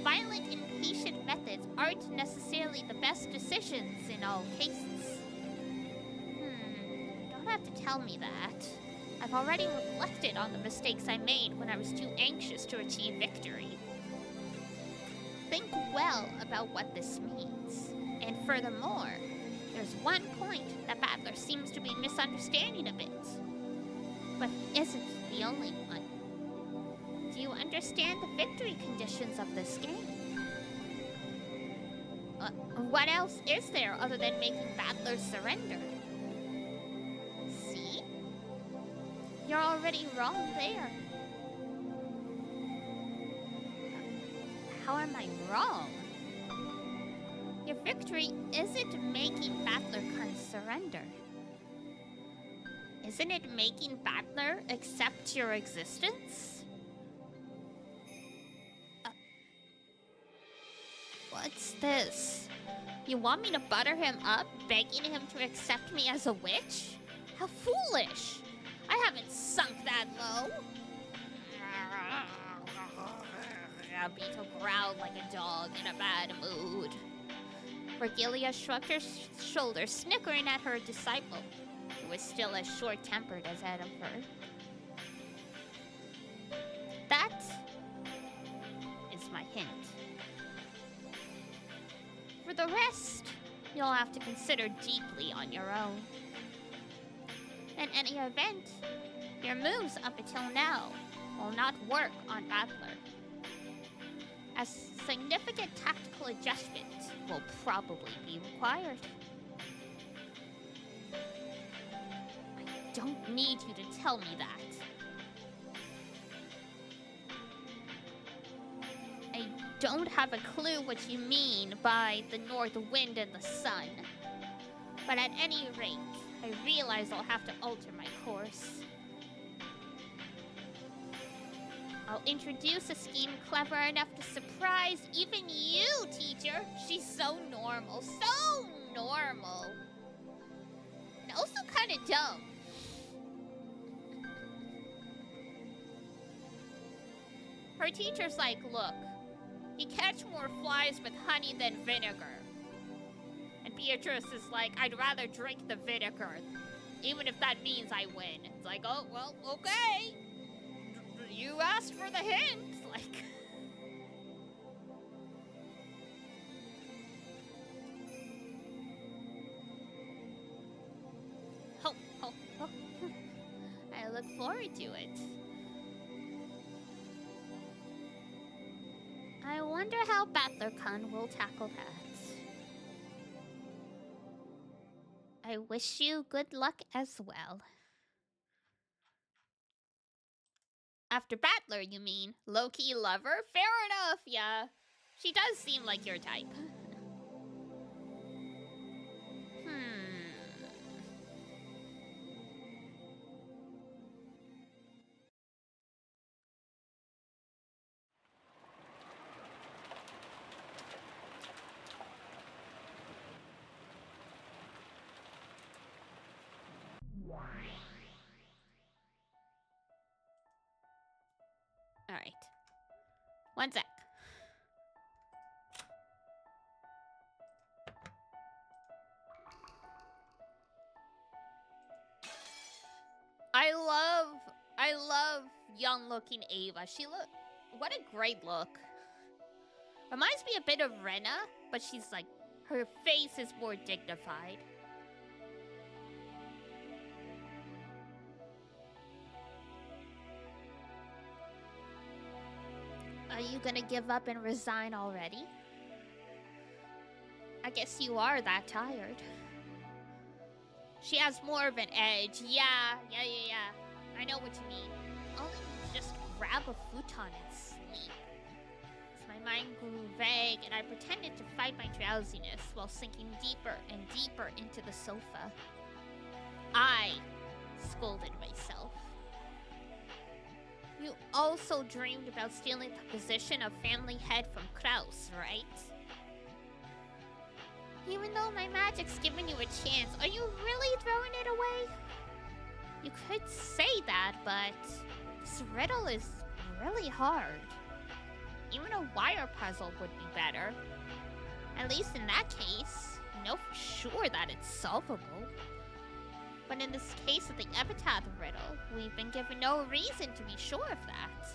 Violent, impatient methods aren't necessarily the best decisions in all cases. You don't have to tell me that. I've already reflected on the mistakes I made when I was too anxious to achieve victory. Think well about what this means. And furthermore, there's one point that Battler seems to be misunderstanding a bit. But he isn't the only one. Do you understand the victory conditions of this game? What else is there other than making Battler surrender? See? You're already wrong there. How am I wrong? Your victory isn't making Battler Khan surrender. Isn't it making Battler accept your existence? What's this? You want me to butter him up, begging him to accept me as a witch? How foolish! I haven't sunk that low. Beetle growled like a dog in a bad mood. Vergilia shrugged her shoulders, snickering at her disciple, who was still as short-tempered as Edinburgh. That is my hint. For the rest, you'll have to consider deeply on your own. In any event, your moves up until now will not work on Battler. A significant tactical adjustment will probably be required. I don't need you to tell me that. I don't have a clue what you mean by the north wind and the sun. But at any rate, I realize I'll have to alter my course. I'll introduce a scheme clever enough to surprise even you, teacher. She's so normal. So normal. And also kind of dumb. Her teacher's like, look, you catch more flies with honey than vinegar. And Beatrice is like, I'd rather drink the vinegar, even if that means I win. It's like, oh, well, okay. You asked for the hint, like... Oh. I look forward to it. I wonder how Battler Khan will tackle that. I wish you good luck as well. After Battler, you mean? Low-key lover? Fair enough, yeah. She does seem like your type. Alright. One sec. I love young-looking Ava. What a great look. Reminds me a bit of Rena, but she's like, her face is more dignified. Are you gonna give up and resign already? I guess you are that tired. She has more of an edge. Yeah. I know what you mean. Only just grab a futon and sleep. So my mind grew vague and I pretended to fight my drowsiness while sinking deeper and deeper into the sofa. I scolded myself. You also dreamed about stealing the position of family head from Kraus, right? Even though my magic's given you a chance, are you really throwing it away? You could say that, but this riddle is really hard. Even a wire puzzle would be better. At least in that case, you know for sure that it's solvable. But in this case of the epitaph riddle, we've been given no reason to be sure of that.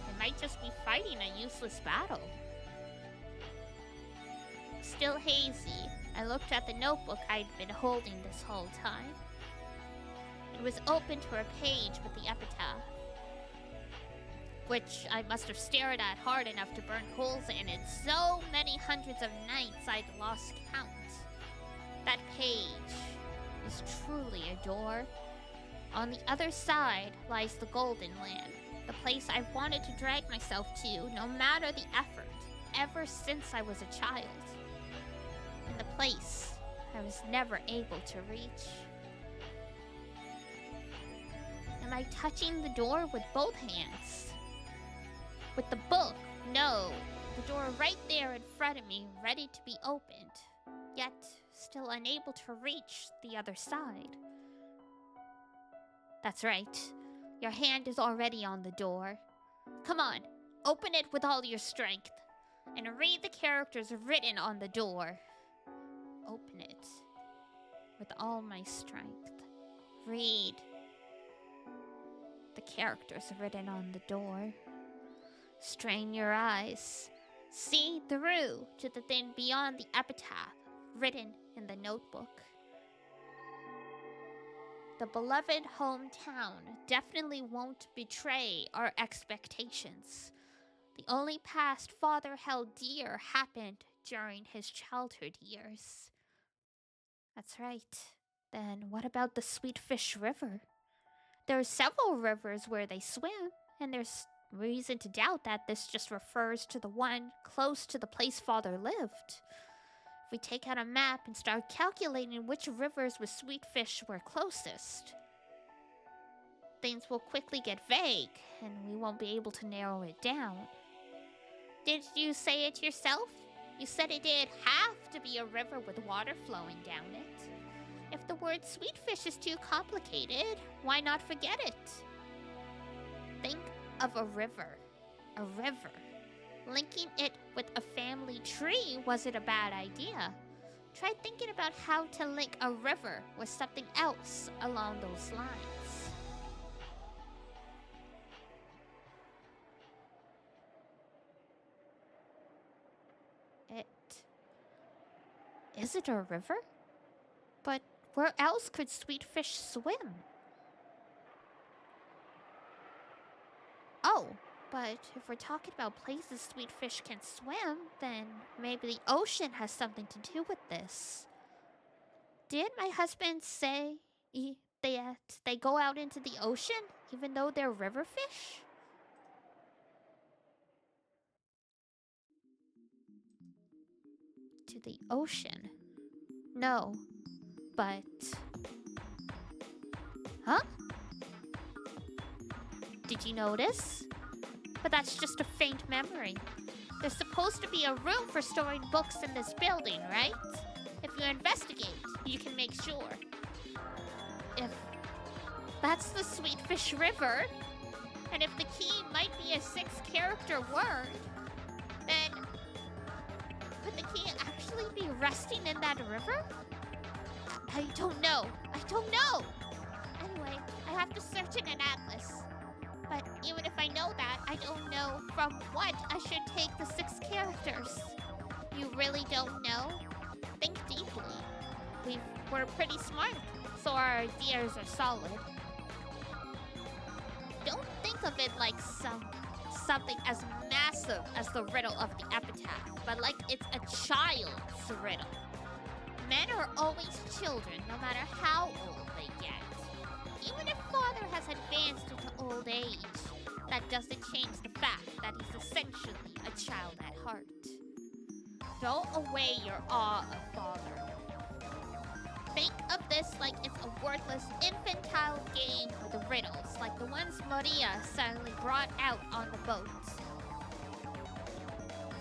It might just be fighting a useless battle. Still hazy, I looked at the notebook I'd been holding this whole time. It was open to a page with the epitaph, which I must have stared at hard enough to burn holes in it so many hundreds of nights I'd lost count. That page is truly a door. On the other side lies the Golden Land, The place I've wanted to drag myself to, no matter the effort, ever since I was a child. And the place I was never able to reach. Am I touching the door with both hands? With the book? No. The door right there in front of me, ready to be opened, yet still unable to reach the other side. That's right. Your hand is already on the door. Come on, open it with all your strength, and read the characters written on the door. Open it with all my strength. Read the characters written on the door. Strain your eyes. See through to the thing beyond the epitaph written in the notebook. The beloved hometown definitely won't betray our expectations. The only past father held dear happened during his childhood years. That's right. Then what about the Sweetfish River? There are several rivers where they swim, and there's reason to doubt that this just refers to the one close to the place father lived. If we take out a map and start calculating which rivers with Sweetfish were closest, things will quickly get vague, and we won't be able to narrow it down. Did you say it yourself? You said it did have to be a river with water flowing down it. If the word Sweetfish is too complicated, why not forget it? Think of a river. A river. Linking it with a family tree wasn't a bad idea. Try thinking about how to link a river with something else along those lines. Is it a river? But where else could Sweetfish swim? Oh, but if we're talking about places Sweetfish can swim, then maybe the ocean has something to do with this. Did my husband say that they go out into the ocean, even though they're river fish? To the ocean? No, but... Huh? Did you notice? But that's just a faint memory. There's supposed to be a room for storing books in this building, right? If you investigate, you can make sure. If that's the Sweetfish River, and if the key might be a 6-character word, then could the key actually be resting in that river? I don't know. I don't know. Anyway, I have to search in an atlas. But even if I know that, I don't know from what I should take the 6 characters. You really don't know? Think deeply. We're pretty smart, so our ideas are solid. Don't think of it like something as massive as the riddle of the epitaph, but like it's a child's riddle. Men are always children, no matter how old they get. Even if father has advanced into old age, that doesn't change the fact that he's essentially a child at heart. Throw away your awe of father. Think of this like it's a worthless infantile game with riddles, like the ones Maria suddenly brought out on the boat.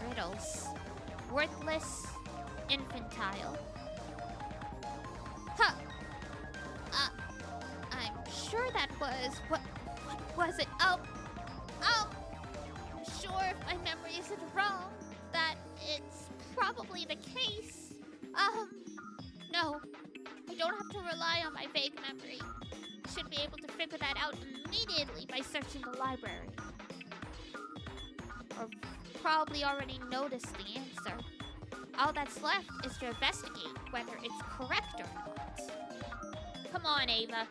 Riddles. Worthless, infantile. Huh. I'm sure that was... What was it? I'm sure if my memory isn't wrong, that it's probably the case. No. I don't have to rely on my vague memory. I should be able to figure that out immediately by searching the library. Or probably already noticed the answer. All that's left is to investigate whether it's correct or not. Come on, Ava.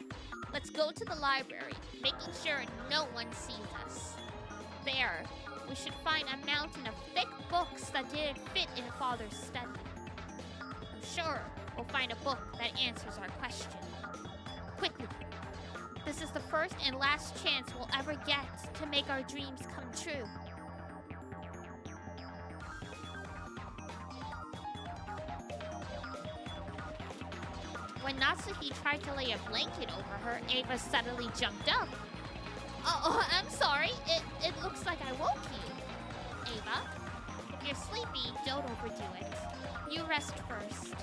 Let's go to the library, making sure no one sees us. There, we should find a mountain of thick books that didn't fit in Father's study. I'm sure we'll find a book that answers our question. Quickly. This is the first and last chance we'll ever get to make our dreams come true. When Natsuki tried to lay a blanket over her, Ava suddenly jumped up. Oh, I'm sorry. It looks like I woke you. Ava, if you're sleepy, don't overdo it. You rest first.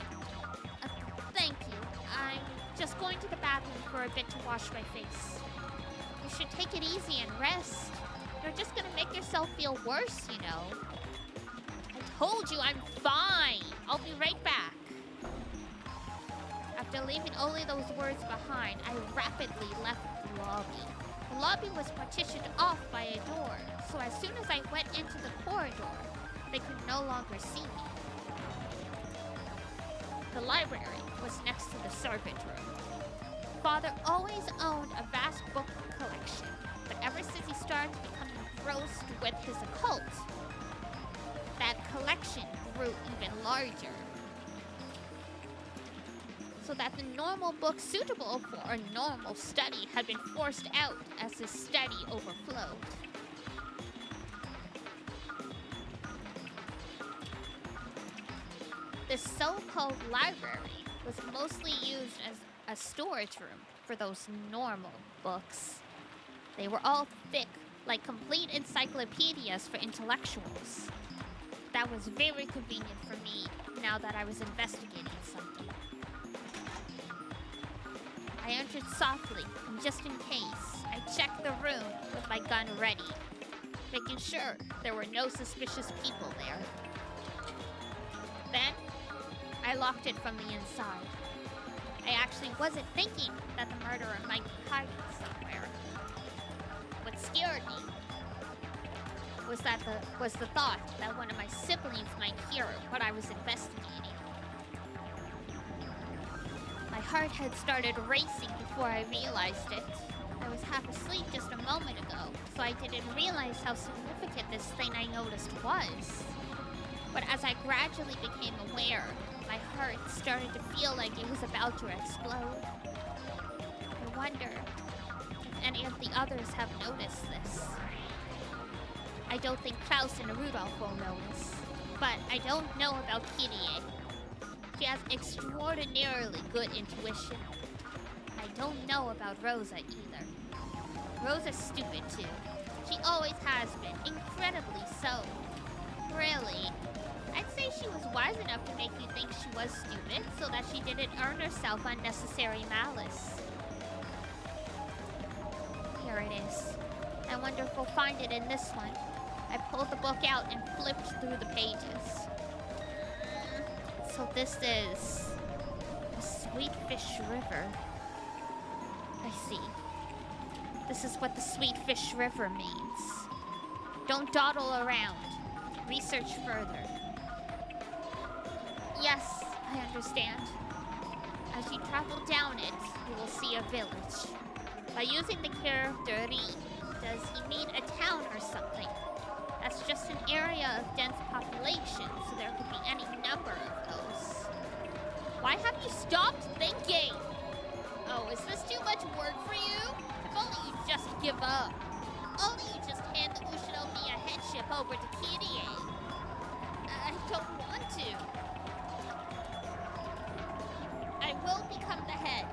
Thank you. I'm just going to the bathroom for a bit to wash my face. You should take it easy and rest. You're just gonna make yourself feel worse, you know. I told you I'm fine. I'll be right back. After leaving only those words behind, I rapidly left the lobby. The lobby was partitioned off by a door, so as soon as I went into the corridor, they could no longer see me. The library was next to the servant room. Father always owned a vast book collection, but ever since he started to become engrossed with his occult, that collection grew even larger. So that the normal books suitable for a normal study had been forced out as his study overflowed. This so-called library was mostly used as a storage room for those normal books. They were all thick, like complete encyclopedias for intellectuals. That was very convenient for me now that I was investigating something. I entered softly, and just in case, I checked the room with my gun ready, making sure there were no suspicious people there. Then, I locked it from the inside. I actually wasn't thinking that the murderer might be hiding somewhere. What scared me was the thought that one of my siblings might hear what I was investigating. My heart had started racing before I realized it. I was half asleep just a moment ago, so I didn't realize how significant this thing I noticed was. But as I gradually became aware, my heart started to feel like it was about to explode. I wonder if any of the others have noticed this. I don't think Klaus and Rudolph will notice, but I don't know about Kirie. She has extraordinarily good intuition. I don't know about Rosa either. Rosa's stupid too. She always has been, incredibly so. Really? I'd say she was wise enough to make you think she was stupid so that she didn't earn herself unnecessary malice. Here it is. I wonder if we'll find it in this one. I pulled the book out and flipped through the pages. So this is the Sweetfish River. I see. This is what the Sweetfish River means. Don't dawdle around. Research further. Yes, I understand. As you travel down it, you will see a village. By using the character Ri, does he mean a town or something? That's just an area of dense population, so there could be any number of those. Why have you stopped thinking? Oh, is this too much work for you? If only you'd just give up. Only you just hand the Ushinomi a headship over to Kirie. I don't want to. I will become the head.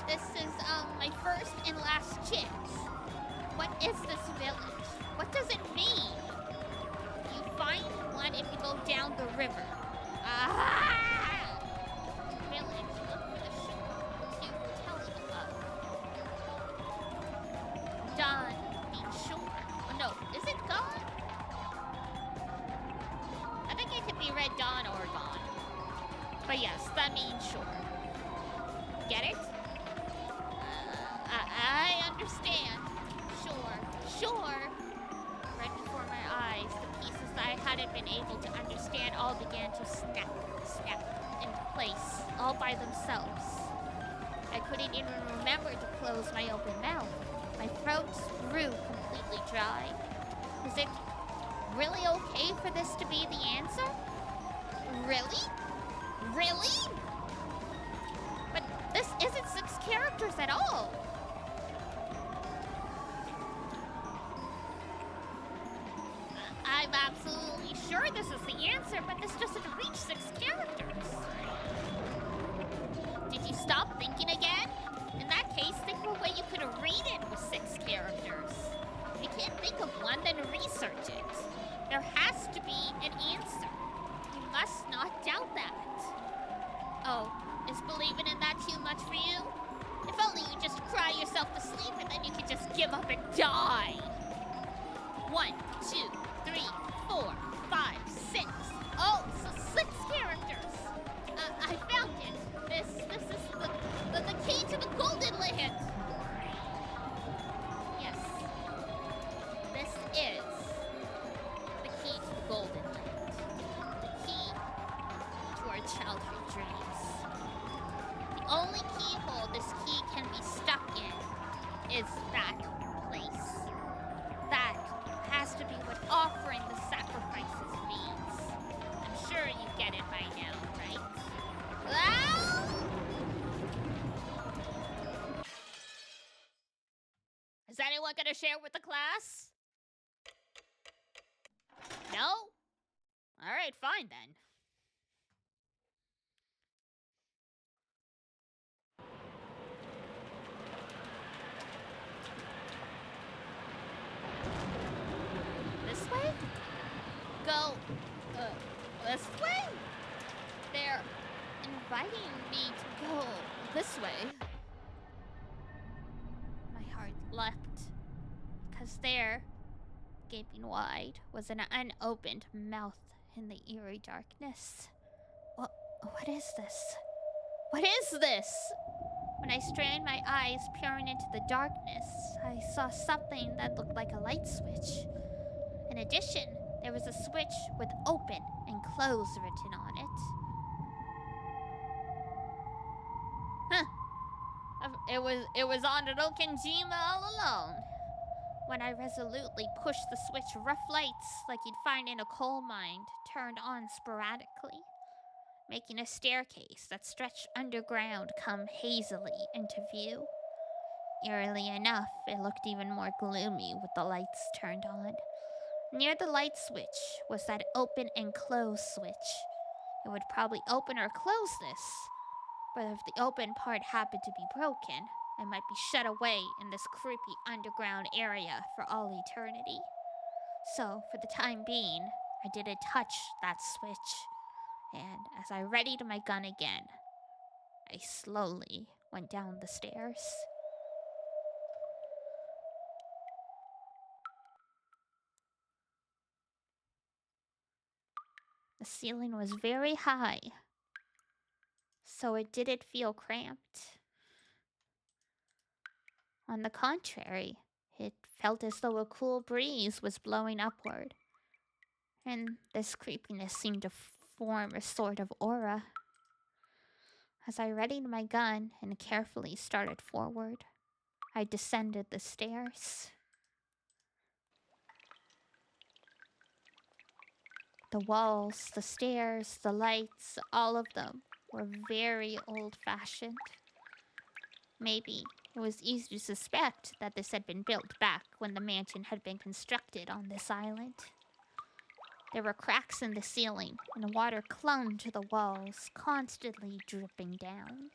This is, my first and last chance. What is this village? What does it mean? You find one if you go down the river. Ah! Village, look for the shore you were telling of. Dawn means shore. Oh, no, is it gone? I think it could be read dawn or gone. But yes, that means shore. Get it? I understand. Sure. Right before my eyes, the pieces that I hadn't been able to understand all began to snap into place, all by themselves. I couldn't even remember to close my open mouth. My throat grew completely dry. Is it really okay for this to be the answer? Really? But this isn't 6 characters at all. I'm absolutely sure this is the answer, but this doesn't reach 6 characters. Did you stop thinking again? In that case, think of a way you could read it with 6 characters. If you can't think of one, then research it. There has to be an answer. You must not doubt that. Oh, is believing in that too much for you? If only you just cry yourself to sleep and then you could just give up and die. 1, 2, 3, 4, 5, 6. Oh, so 6 characters. I found it. This is the key to the Golden Land. Yes. This is the key to the Golden Land. The key to our childhood dreams. The only keyhole this key can be stuck in is that place. That has to be what offering the sacrifices means. I'm sure you get it by now, right? Well? Is anyone gonna share with the class? No? Alright, fine then. This way? Go, this way? They're inviting me to go this way. My heart leapt, because there, gaping wide, was an unopened mouth in the eerie darkness. What is this? What is this? When I strained my eyes, peering into the darkness, I saw something that looked like a light switch. In addition, there was a switch with open and close written on it. Huh. It was on Rokenjima all along. When I resolutely pushed the switch, rough lights, like you'd find in a coal mine, turned on sporadically, making a staircase that stretched underground come hazily into view. Eerily enough, it looked even more gloomy with the lights turned on. Near the light switch was that open and close switch. It would probably open or close this, but if the open part happened to be broken, I might be shut away in this creepy underground area for all eternity. So, for the time being, I didn't touch that switch, and as I readied my gun again, I slowly went down the stairs. The ceiling was very high, so it didn't feel cramped. On the contrary, it felt as though a cool breeze was blowing upward, and this creepiness seemed to form a sort of aura. As I readied my gun and carefully started forward, I descended the stairs. The walls, the stairs, the lights, all of them were very old-fashioned. Maybe it was easy to suspect that this had been built back when the mansion had been constructed on this island. There were cracks in the ceiling, and water clung to the walls, constantly dripping down.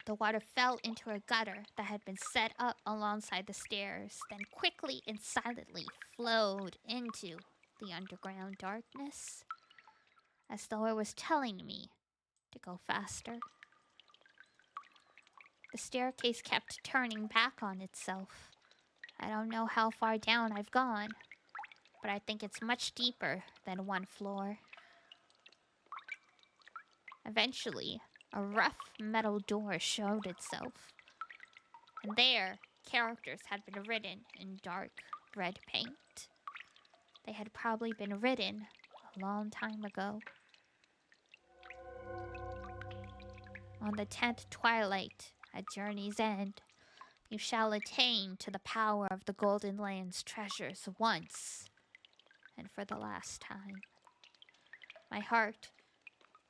The water fell into a gutter that had been set up alongside the stairs, then quickly and silently flowed into the underground darkness, as though it was telling me to go faster. The staircase kept turning back on itself. I don't know how far down I've gone, but I think it's much deeper than one floor. Eventually, a rough metal door showed itself, and there, characters had been written in dark red paint. They had probably been written a long time ago. On the 10th twilight, at journey's end, you shall attain to the power of the Golden Land's treasures once, and for the last time. My heart,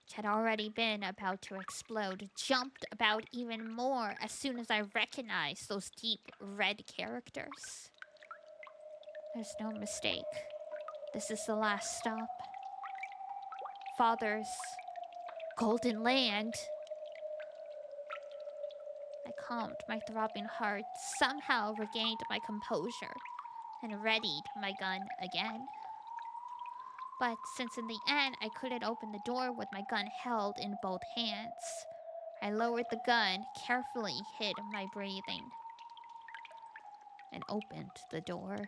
which had already been about to explode, jumped about even more as soon as I recognized those deep red characters. There's no mistake. This is the last stop. Father's golden land. I calmed my throbbing heart, somehow regained my composure, and readied my gun again. But since in the end I couldn't open the door with my gun held in both hands, I lowered the gun, carefully hid my breathing, and opened the door.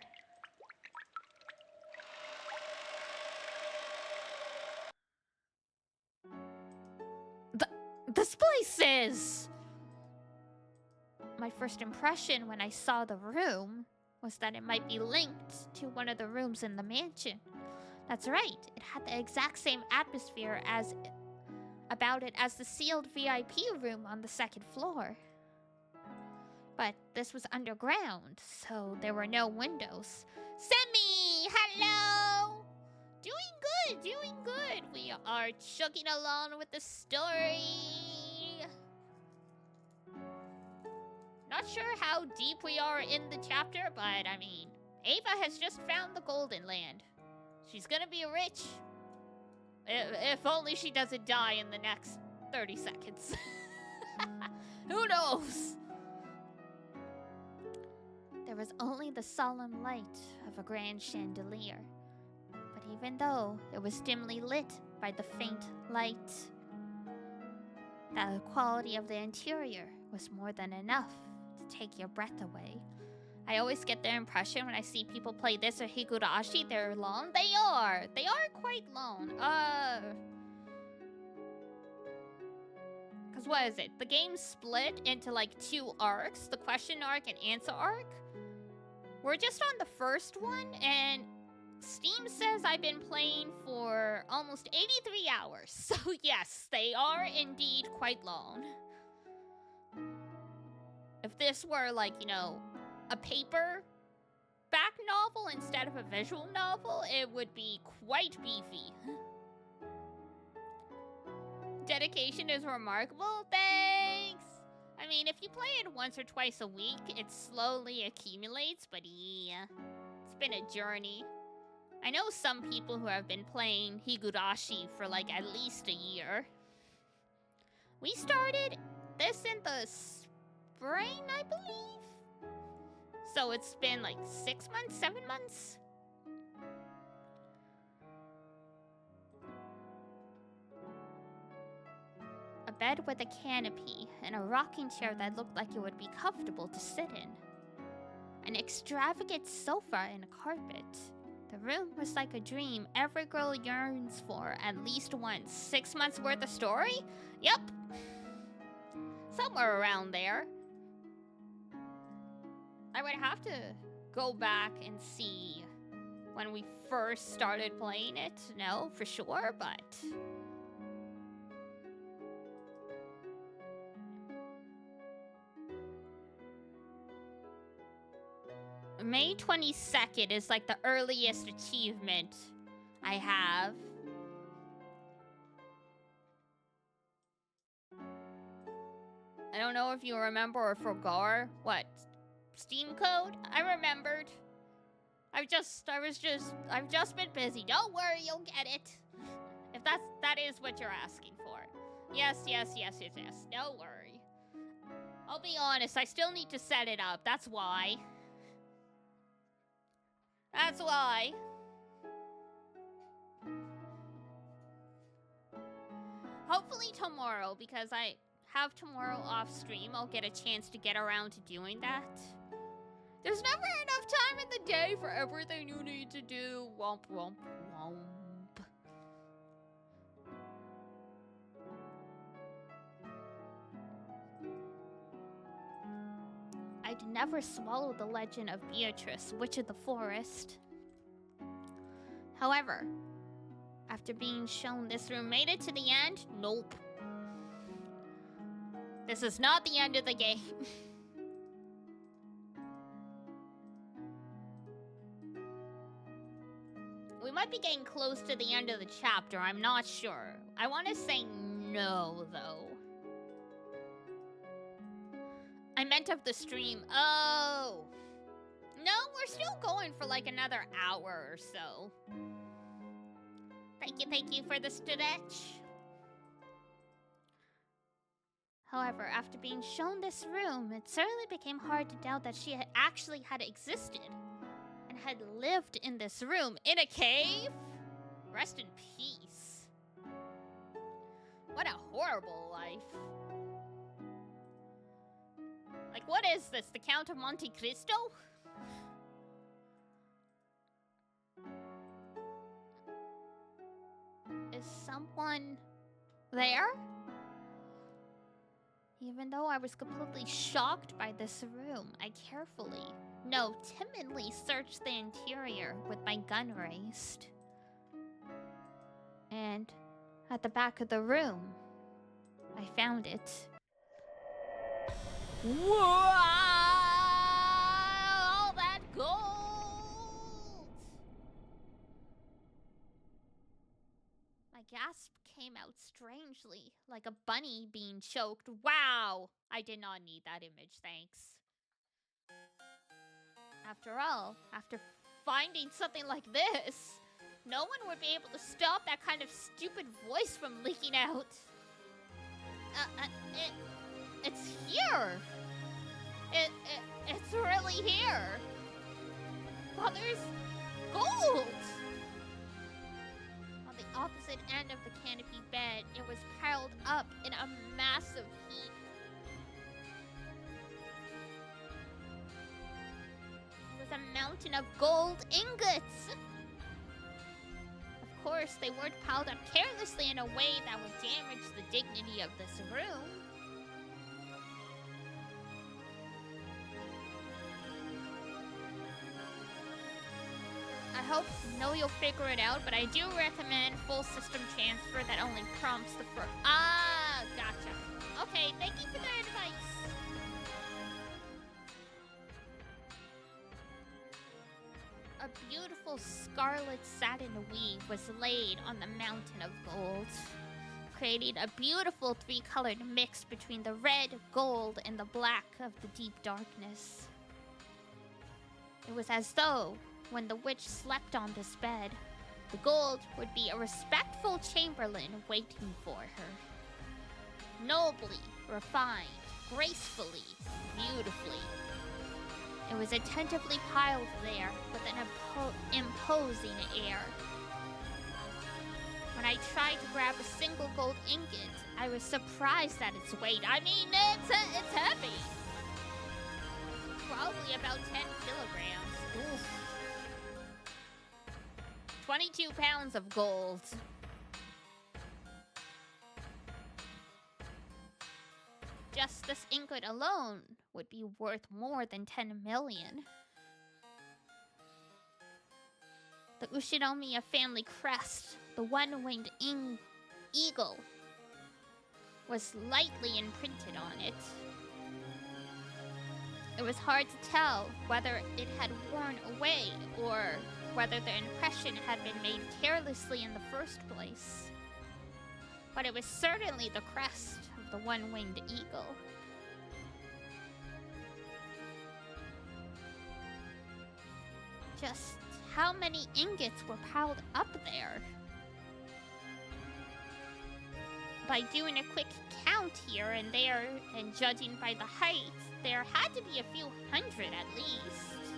This place is... My first impression when I saw the room was that it might be linked to one of the rooms in the mansion. That's right, it had the exact same atmosphere as the sealed VIP room on the second floor. But this was underground, so there were no windows. Semi! Hello! Doing good. We are chugging along with the story. Not sure how deep we are in the chapter, but I mean, Ava has just found the Golden Land. She's gonna be rich. If only she doesn't die in the next 30 seconds. Who knows? There was only the solemn light of a grand chandelier. But even though it was dimly lit by the faint light, the quality of the interior was more than enough to take your breath away. I always get the impression when I see people play this or Higurashi, they're long. They are quite long. Cause what is it? The game's split into like 2 arcs, the question arc and answer arc. We're just on the first one, and Steam says I've been playing for almost 83 hours. So yes, they are indeed quite long. If this were like, you know, a paperback novel instead of a visual novel, it would be quite beefy. Dedication is remarkable. Thanks! I mean, if you play it once or twice a week, it slowly accumulates, but yeah, it's been a journey. I know some people who have been playing Higurashi for like at least a year. We started this in the spring, I believe? So it's been like 6 months, 7 months? A bed with a canopy and a rocking chair that looked like it would be comfortable to sit in. An extravagant sofa and a carpet. The room was like a dream every girl yearns for at least once. 6 months worth of story? Yep. Somewhere around there. I would have to go back and see when we first started playing it to know for sure, but... May 22nd is like the earliest achievement I have. I don't know if you remember or forgot what Steam code. I remembered. I've just been busy. Don't worry, you'll get it. If that is what you're asking for. Yes. Don't worry. I'll be honest, I still need to set it up. That's why. That's why. Hopefully tomorrow, because I have tomorrow off stream, I'll get a chance to get around to doing that. There's never enough time in the day for everything you need to do. Womp, womp, womp. I'd never swallowed the legend of Beatrice, Witch of the Forest. However, after being shown this room made it to the end, nope. This is not the end of the game. We might be getting close to the end of the chapter, I'm not sure. I want to say no, though. I meant of the stream. Oh. No, we're still going for like another hour or so. Thank you for the stretch. However, after being shown this room, it certainly became hard to doubt that she had actually had existed and had lived in this room in a cave. Rest in peace. What a horrible life. Like, what is this? The Count of Monte Cristo? Is someone there? Even though I was completely shocked by this room, I carefully, no, timidly searched the interior with my gun raised. And at the back of the room, I found it. Wow! All that gold! My gasp came out strangely, like a bunny being choked. Wow! I did not need that image, thanks. After all, after finding something like this, no one would be able to stop that kind of stupid voice from leaking out. It's here! It's really here! Well, there's gold! On the opposite end of the canopy bed, it was piled up in a massive heap. It was a mountain of gold ingots! Of course, they weren't piled up carelessly in a way that would damage the dignity of this room. I hope you'll figure it out, but I do recommend full system transfer that only prompts the first. Ah, gotcha. Okay, thank you for the advice. A beautiful scarlet satin weave was laid on the mountain of gold, creating a beautiful three-colored mix between the red, gold, and the black of the deep darkness. It was as though, when the witch slept on this bed, the gold would be a respectful chamberlain waiting for her. Nobly, refined, gracefully, beautifully. It was attentively piled there with an imposing air. When I tried to grab a single gold ingot, I was surprised at its weight. I mean, it's heavy. Probably about 10 kilograms. Oof. 22 pounds of gold. Just this ingot alone would be worth more than 10 million. The Ushinomiya family crest, the one-winged eagle, was lightly imprinted on it. It was hard to tell whether it had worn away or whether the impression had been made carelessly in the first place. But it was certainly the crest of the one-winged eagle. Just how many ingots were piled up there? By doing a quick count here and there, and judging by the height, there had to be a few hundred at least.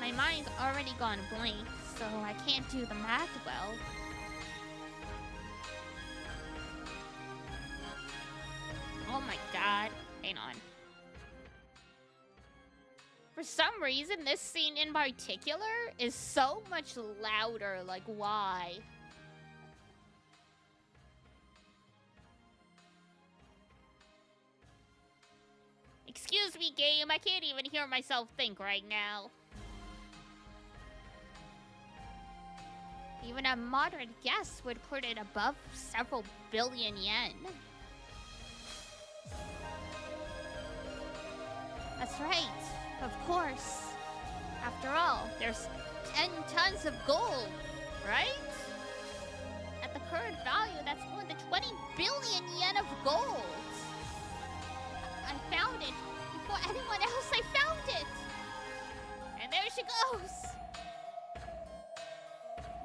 My mind's already gone blank, so I can't do the math well. Oh my god. Hang on. For some reason, this scene in particular is so much louder. Like, why? Excuse me, game. I can't even hear myself think right now. Even a moderate guess would put it above several billion yen. That's right. Of course. After all, there's 10 tons of gold, right? At the current value, that's more than 20 billion yen of gold. I found it. Before anyone else, I found it. she goes!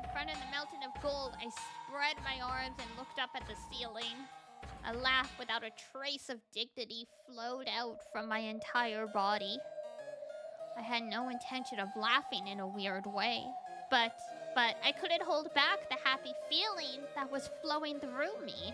In front of the mountain of gold, I spread my arms and looked up at the ceiling. A laugh without a trace of dignity flowed out from my entire body. I had no intention of laughing in a weird way, but I couldn't hold back the happy feeling that was flowing through me.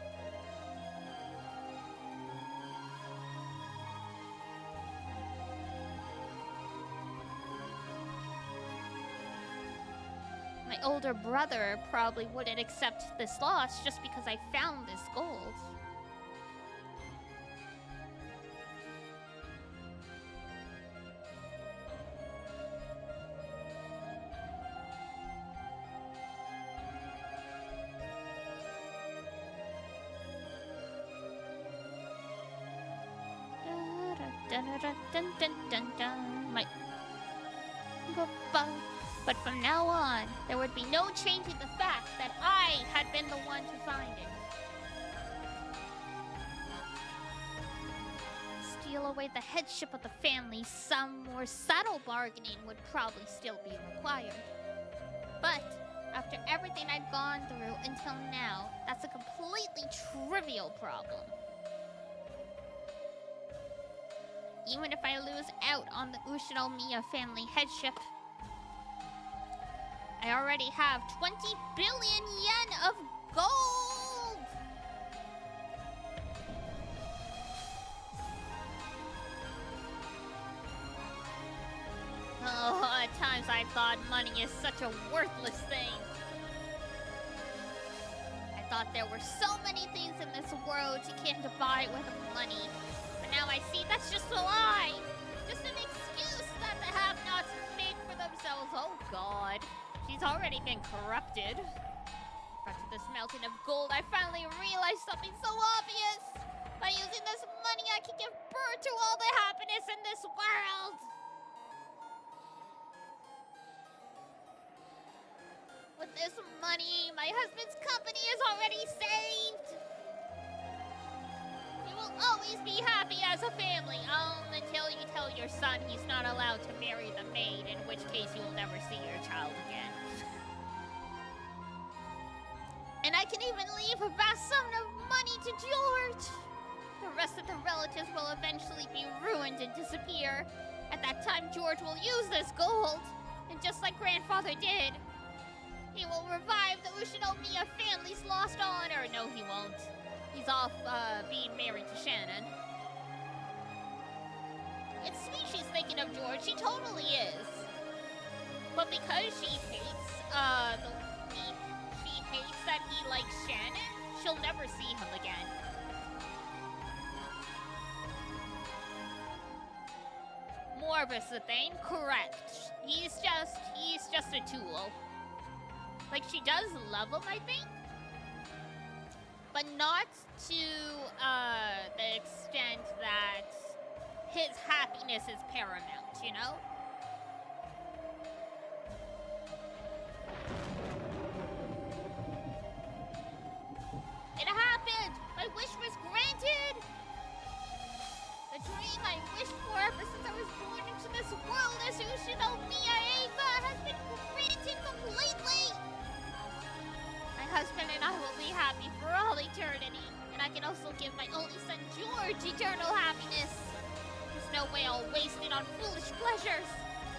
My older brother probably wouldn't accept this loss just because I found this gold. But from now on, there would be no changing the fact that I had been the one to find it. Steal away the headship of the family, some more subtle bargaining would probably still be required. But after everything I'd gone through until now, that's a completely trivial problem. Even if I lose out on the Ushinomiya family headship, I already have 20 billion yen of gold! Oh, at times I thought money is such a worthless thing. I thought there were so many things in this world you can't buy with money. But now I see that's just a lie. Just an excuse that the have-nots make for themselves. Oh god. She's already been corrupted. In front of this mountain of gold, I finally realized something so obvious. By using this money, I can give birth to all the happiness in this world. With this money, my husband's company is already saved. We will always be happy as a family, until you tell your son he's not allowed to marry the maid, in which case you will never see your child again. And I can even leave a vast sum of money to George. The rest of the relatives will eventually be ruined and disappear. At that time, George will use this gold. And just like grandfather did, he will revive the Ushinomiya family's lost honor. No, he won't. He's off being married to Shannon. It's sweet she's thinking of George. She totally is. But because she hates that he likes Shannon, she'll never see him again. Morvis the thing, correct. He's just a tool. Like, she does love him, I think. But not to the extent that his happiness is paramount, you know? It happened! My wish was granted! The dream I wished for ever since I was born into this world as Ushinomiya Eva has been granted completely! My husband and I will be happy for all eternity, and I can also give my only son George eternal happiness. There's no way I'll waste it on foolish pleasures.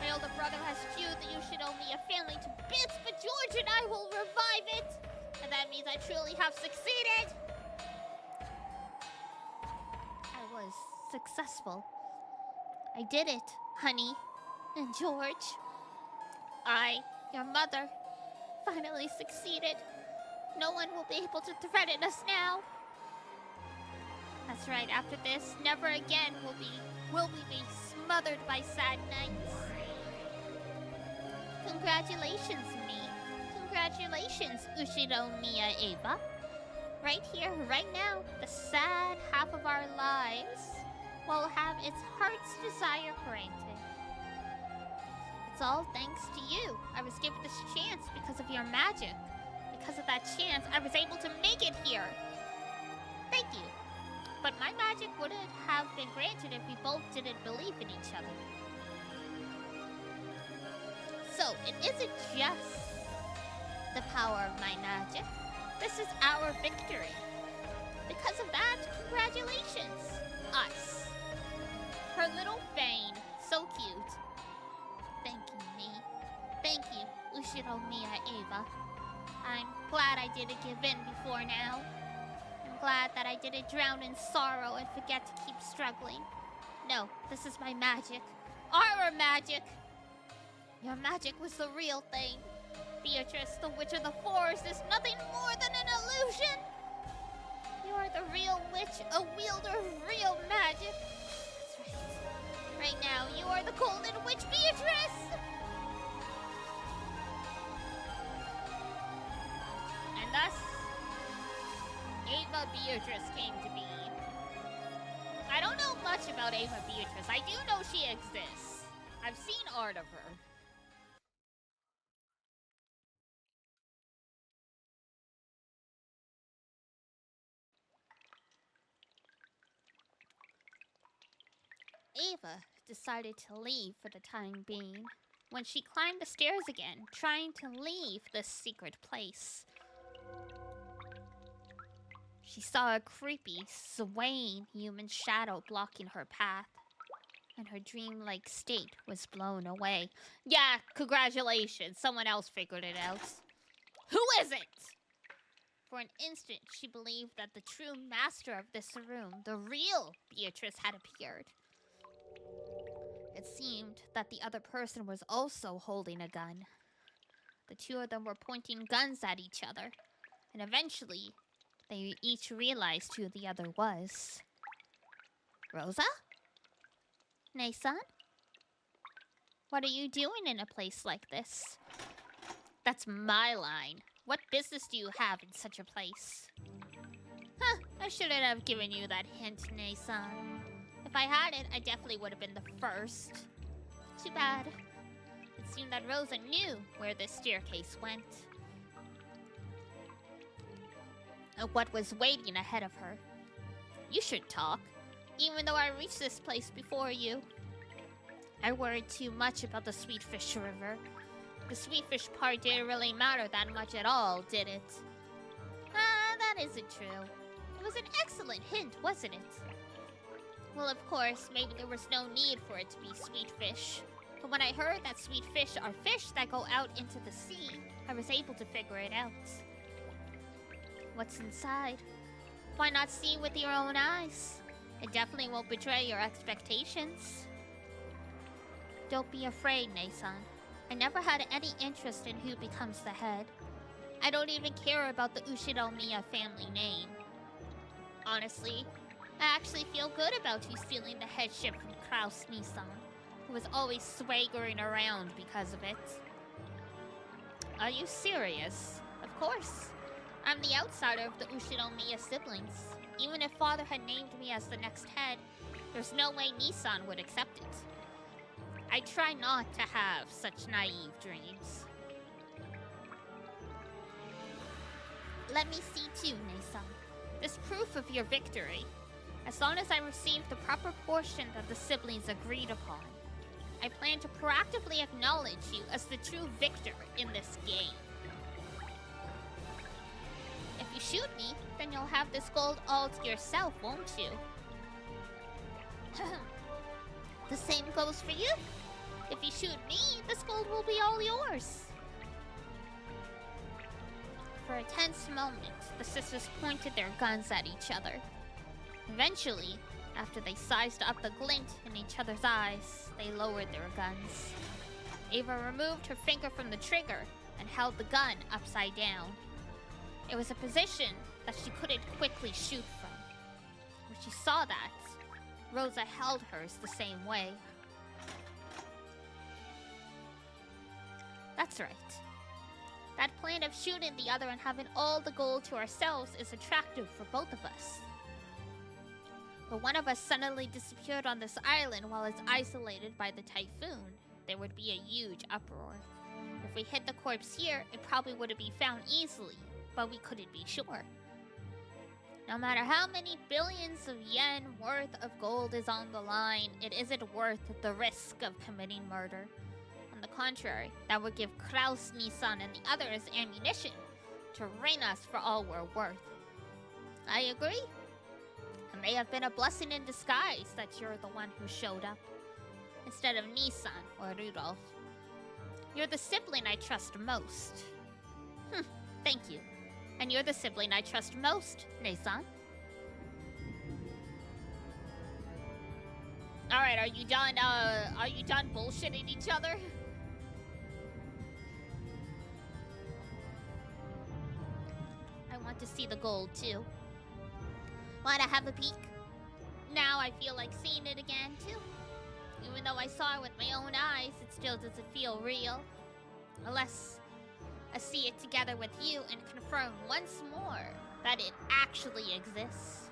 My older brother has fewed the Ushinomiya family to bits, but George and I will revive it. And that means I truly have succeeded. I was successful. I did it, honey. And George, I, your mother, finally succeeded. No one will be able to threaten us now. That's right, after this, never again will we be smothered by sad nights. Congratulations, me. Congratulations, Ushinomiya Eva. Right here, right now, the sad half of our lives will have its heart's desire granted. It's all thanks to you. I was given this chance because of your magic. Because of that chance, I was able to make it here. Thank you. But my magic wouldn't have been granted if we both didn't believe in each other. So, it isn't just the power of my magic. This is our victory. Because of that, congratulations, us. Her little Fane, so cute. Thank you, me. Thank you, Ushiromiya Eva. I'm glad I didn't give in before now. I'm glad that I didn't drown in sorrow and forget to keep struggling. No, this is my magic. Our magic! Your magic was the real thing. Beatrice, the Witch of the Forest, is nothing more than an illusion! You are the real witch, a wielder of real magic. That's right. Right now, you are the Golden Witch Beatrice! And thus, Ava Beatrice came to be. I don't know much about Ava Beatrice. I do know she exists. I've seen art of her. Ava decided to leave for the time being. When she climbed the stairs again, trying to leave this secret place, she saw a creepy, swaying human shadow blocking her path, and her dreamlike state was blown away. Yeah, congratulations, someone else figured it out. Who is it? For an instant, she believed that the true master of this room, the real Beatrice, had appeared. It seemed that the other person was also holding a gun. The two of them were pointing guns at each other, and eventually, they each realized who the other was. Rosa? Nei-san? What are you doing in a place like this? That's my line. What business do you have in such a place? Huh, I shouldn't have given you that hint, Nei-san. If I hadn't, I definitely would have been the first. Too bad. It seemed that Rosa knew where this staircase went. And what was waiting ahead of her. You should talk, even though I reached this place before you. I worried too much about the Sweetfish River. The Sweetfish part didn't really matter that much at all, did it? Ah, that isn't true. It was an excellent hint, wasn't it? Well, of course, maybe there was no need for it to be sweetfish. But when I heard that sweetfish are fish that go out into the sea, I was able to figure it out. What's inside? Why not see with your own eyes? It definitely won't betray your expectations. Don't be afraid, Nei-san. I never had any interest in who becomes the head. I don't even care about the Ushiromiya family name. Honestly, I actually feel good about you stealing the headship from Kraus Nissan, who was always swaggering around because of it. Are you serious? Of course. I'm the outsider of the Ushiromiya siblings. Even if father had named me as the next head, there's no way Nissan would accept it. I try not to have such naive dreams. Let me see too, Nei-san. This proof of your victory. As long as I receive the proper portion that the siblings agreed upon, I plan to proactively acknowledge you as the true victor in this game. If you shoot me, then you'll have this gold all to yourself, won't you? The same goes for you. If you shoot me, this gold will be all yours. For a tense moment, the sisters pointed their guns at each other. Eventually, after they sized up the glint in each other's eyes, they lowered their guns. Ava removed her finger from the trigger and held the gun upside down. It was a position that she couldn't quickly shoot from. When she saw that, Rosa held hers the same way. That's right. That plan of shooting the other and having all the gold to ourselves is attractive for both of us. But one of us suddenly disappeared on this island while it's isolated by the typhoon. There would be a huge uproar. If we hid the corpse here, it probably wouldn't be found easily, but we couldn't be sure. No matter how many billions of yen worth of gold is on the line, it isn't worth the risk of committing murder. On the contrary, that would give Kraus, Nissan, and the others ammunition to rain us for all we're worth. I agree. It may have been a blessing in disguise that you're the one who showed up, instead of Nissan or Rudolph. You're the sibling I trust most. Thank you. And you're the sibling I trust most, Nissan. Alright, are you done bullshitting each other? I want to see the gold, too. Wanna have a peek? Now I feel like seeing it again, too. Even though I saw it with my own eyes, it still doesn't feel real. Unless I see it together with you and confirm once more that it actually exists.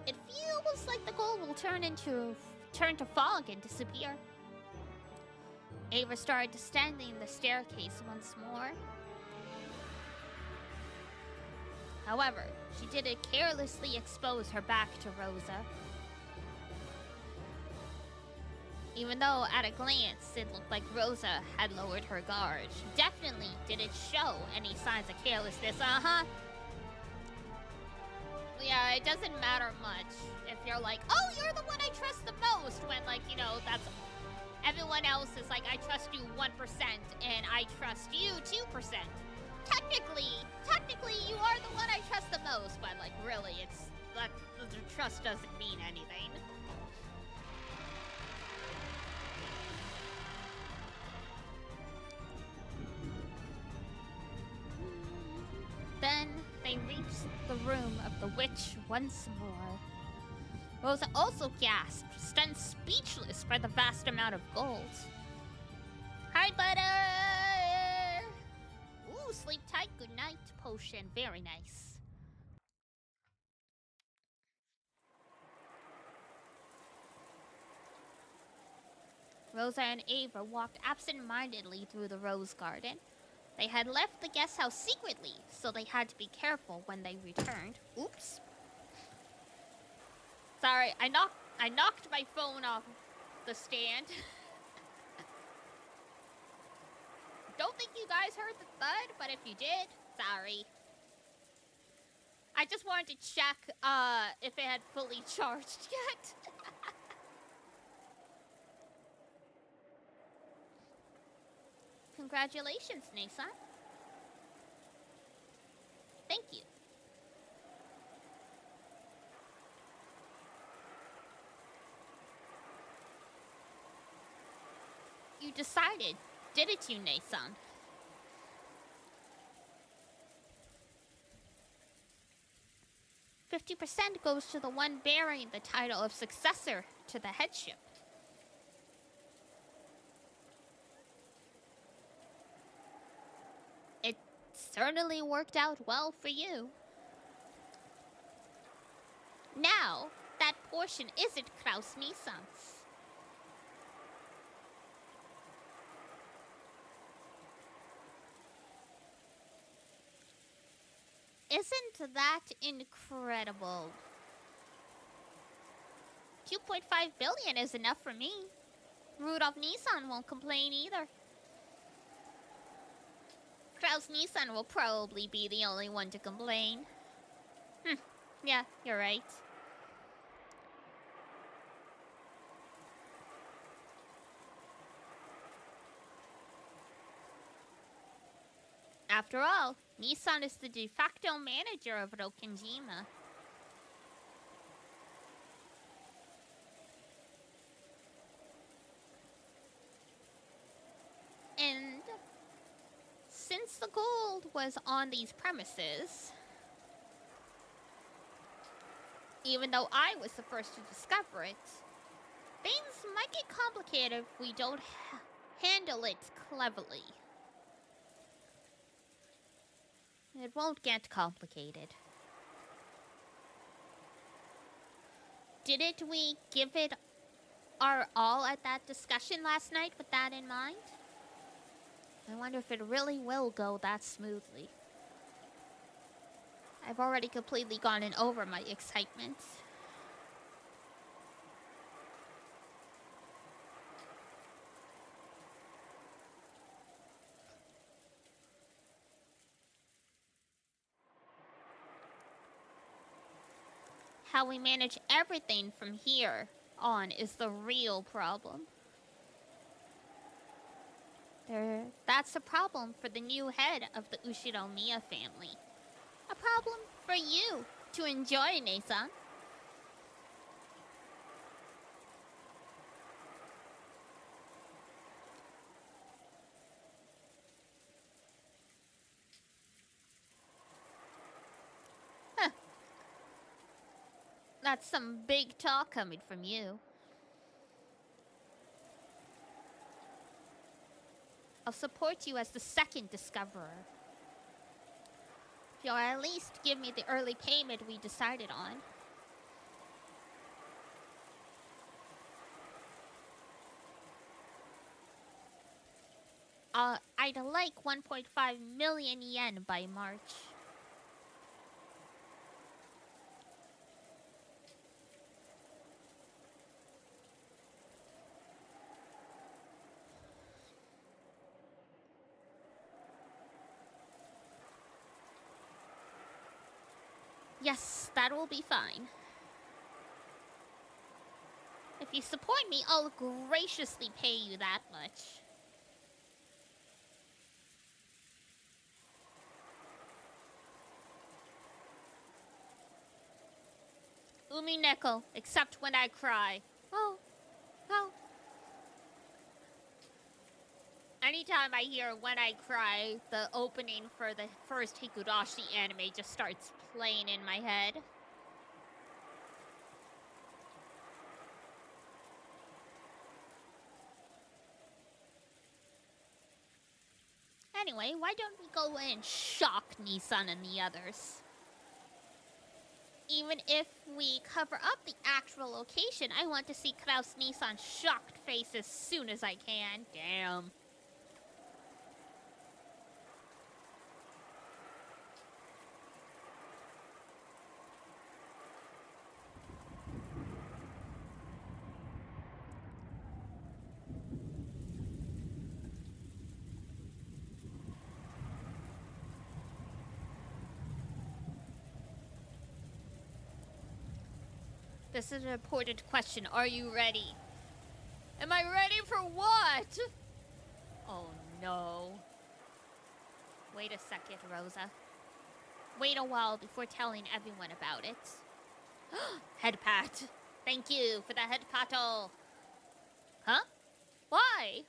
It feels like the gold will turn to fog and disappear. Ava started descending the staircase once more. However, she didn't carelessly expose her back to Rosa. Even though at a glance it looked like Rosa had lowered her guard, she definitely didn't show any signs of carelessness, Yeah, it doesn't matter much if you're like, oh, you're the one I trust the most, when, like, you know, that's... Everyone else is like, I trust you 1% and I trust you 2%. Technically, you are the one I trust the most, but, like, really, it's... that the trust doesn't mean anything. Then they reached the room of the witch once more. Rosa also gasped, stunned speechless by the vast amount of gold. Hi, butter! Ooh, sleep tight, good night potion, very nice. Rosa and Ava walked absent-mindedly through the rose garden. They had left the guest house secretly, so they had to be careful when they returned. Oops. Sorry, I knocked my phone off the stand. Don't think you guys heard the thud, but if you did, sorry. I just wanted to check if it had fully charged yet. Congratulations, Nissan. Thank you. You decided, didn't you, Nissan? "50% goes to the one bearing the title of successor to the headship. It certainly worked out well for you. Now, that portion isn't Kraus Nissan's. Isn't that incredible? 2.5 billion is enough for me. Rudolph Nissan won't complain either. Kraus Nissan will probably be the only one to complain. Yeah, you're right. After all, Nissan is the de facto manager of Rokkenjima. And since the gold was on these premises, even though I was the first to discover it, things might get complicated if we don't handle it cleverly. It won't get complicated. Didn't we give it our all at that discussion last night with that in mind? I wonder if it really will go that smoothly. I've already completely gotten over my excitement. How we manage everything from here on is the real problem. That's a problem for the new head of the Ushiromiya family. A problem for you to enjoy, Nesan. Huh. That's some big talk coming from you. I'll support you as the second discoverer. If you'll at least give me the early payment we decided on. I'd like 1.5 million yen by March. Yes, that will be fine. If you support me, I'll graciously pay you that much. UMINEKO, except when I cry. Oh. Anytime I hear When I Cry, the opening for the first Higurashi anime just starts playing in my head. Anyway, why don't we go and shock Nissan and the others? Even if we cover up the actual location, I want to see Klaus Nissan's shocked face as soon as I can. Damn. This is an important question. Are you ready? Am I ready for what? Oh no. Wait a second, Rosa. Wait a while before telling everyone about it. Head pat. Thank you for the head pattle. Huh? Why?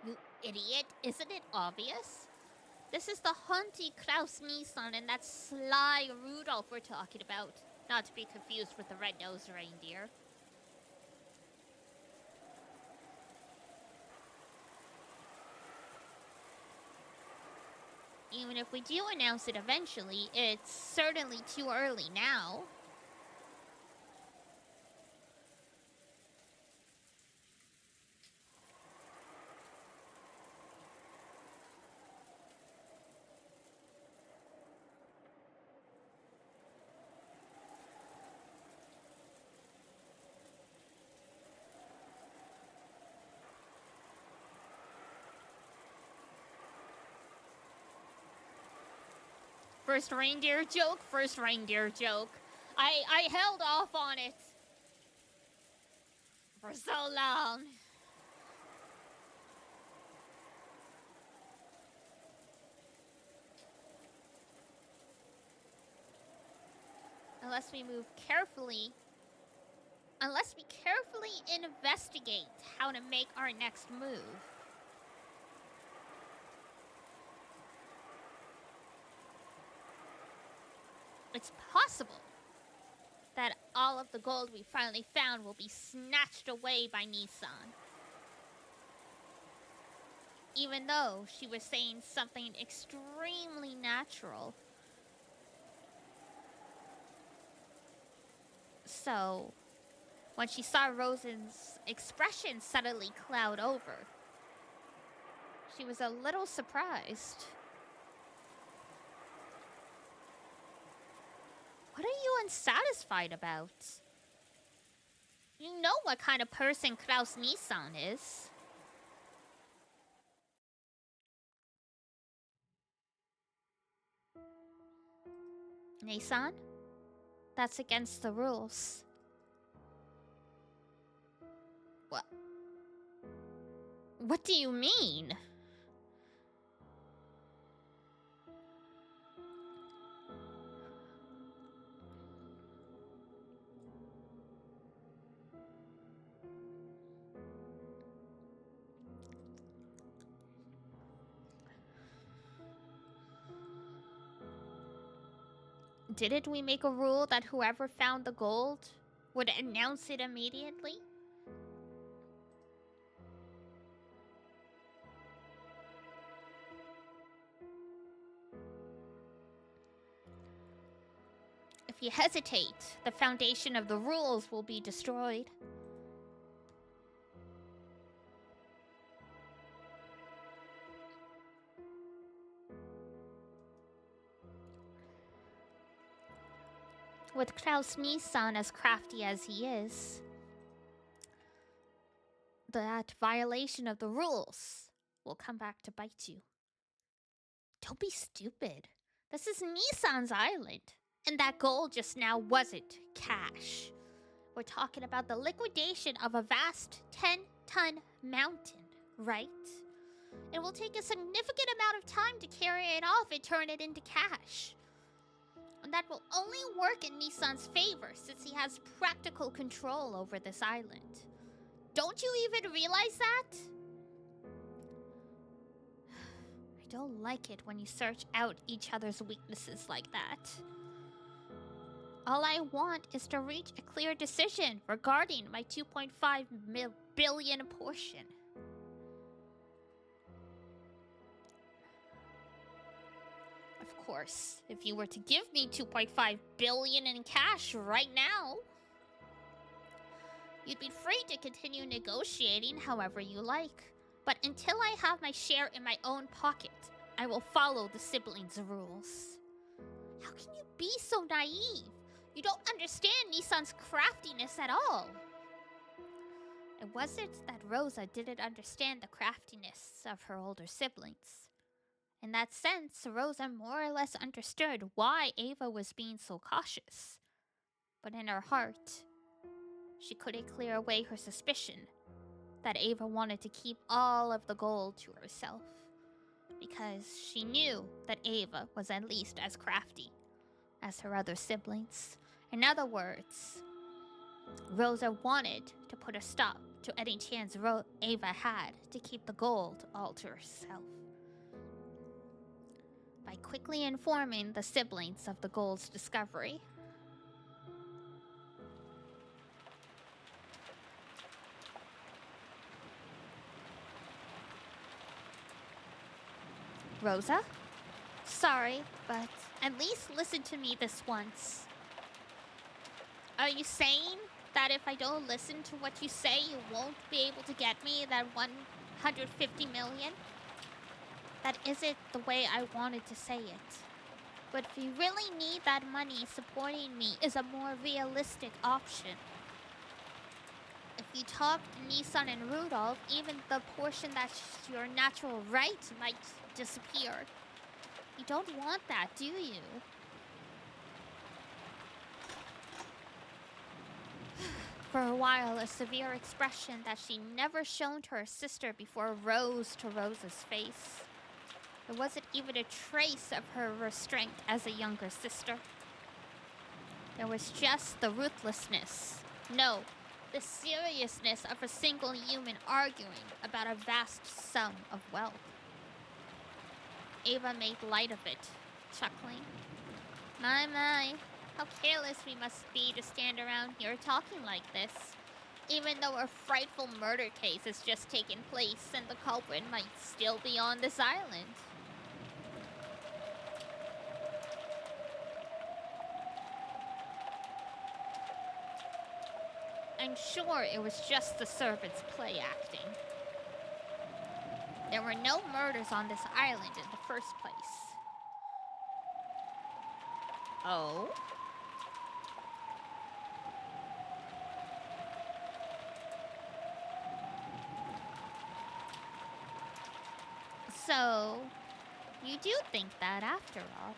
You idiot. Isn't it obvious? This is the hunty Klaus Nissan and that sly Rudolph we're talking about. Not to be confused with the red-nosed reindeer. Even if we do announce it eventually, it's certainly too early now. First reindeer joke, first reindeer joke. I held off on it for so long. Unless we carefully investigate how to make our next move. It's possible that all of the gold we finally found will be snatched away by Nissan. Even though she was saying something extremely natural. So, when she saw Rosen's expression suddenly cloud over, she was a little surprised. What are you unsatisfied about? You know what kind of person Klaus Nissan is. Nissan? That's against the rules. What? What do you mean? Didn't we make a rule that whoever found the gold would announce it immediately? If you hesitate, the foundation of the rules will be destroyed. With Klaus Nissan as crafty as he is, that violation of the rules will come back to bite you. Don't be stupid. This is Nissan's island. And that gold just now wasn't cash. We're talking about the liquidation of a vast 10-ton mountain, right? It will take a significant amount of time to carry it off and turn it into cash. And that will only work in Nissan's favor since he has practical control over this island. Don't you even realize that? I don't like it when you search out each other's weaknesses like that. All I want is to reach a clear decision regarding my 2.5 billion portion. Of course, if you were to give me 2.5 billion in cash right now, you'd be free to continue negotiating however you like. But until I have my share in my own pocket, I will follow the siblings' rules. How can you be so naive? You don't understand Nissan's craftiness at all. It wasn't that Rosa didn't understand the craftiness of her older siblings. In that sense, Rosa more or less understood why Ava was being so cautious. But in her heart, she couldn't clear away her suspicion that Ava wanted to keep all of the gold to herself. Because she knew that Ava was at least as crafty as her other siblings. In other words, Rosa wanted to put a stop to any chance Ava had to keep the gold all to herself. By quickly informing the siblings of the gold's discovery. Rosa? Sorry, but at least listen to me this once. Are you saying that if I don't listen to what you say, you won't be able to get me that 150 million? That isn't the way I wanted to say it. But if you really need that money, supporting me is a more realistic option. If you talk to Nissan and Rudolph, even the portion that's your natural right might disappear. You don't want that, do you? For a while, a severe expression that she never shown to her sister before rose to Rosa's face. There wasn't even a trace of her restraint as a younger sister. There was just the ruthlessness. No, the seriousness of a single human arguing about a vast sum of wealth. Ava made light of it, chuckling. My, how careless we must be to stand around here talking like this, even though a frightful murder case has just taken place and the culprit might still be on this island. I'm sure it was just the servants play acting. There were no murders on this island in the first place. Oh? So, you do think that after all.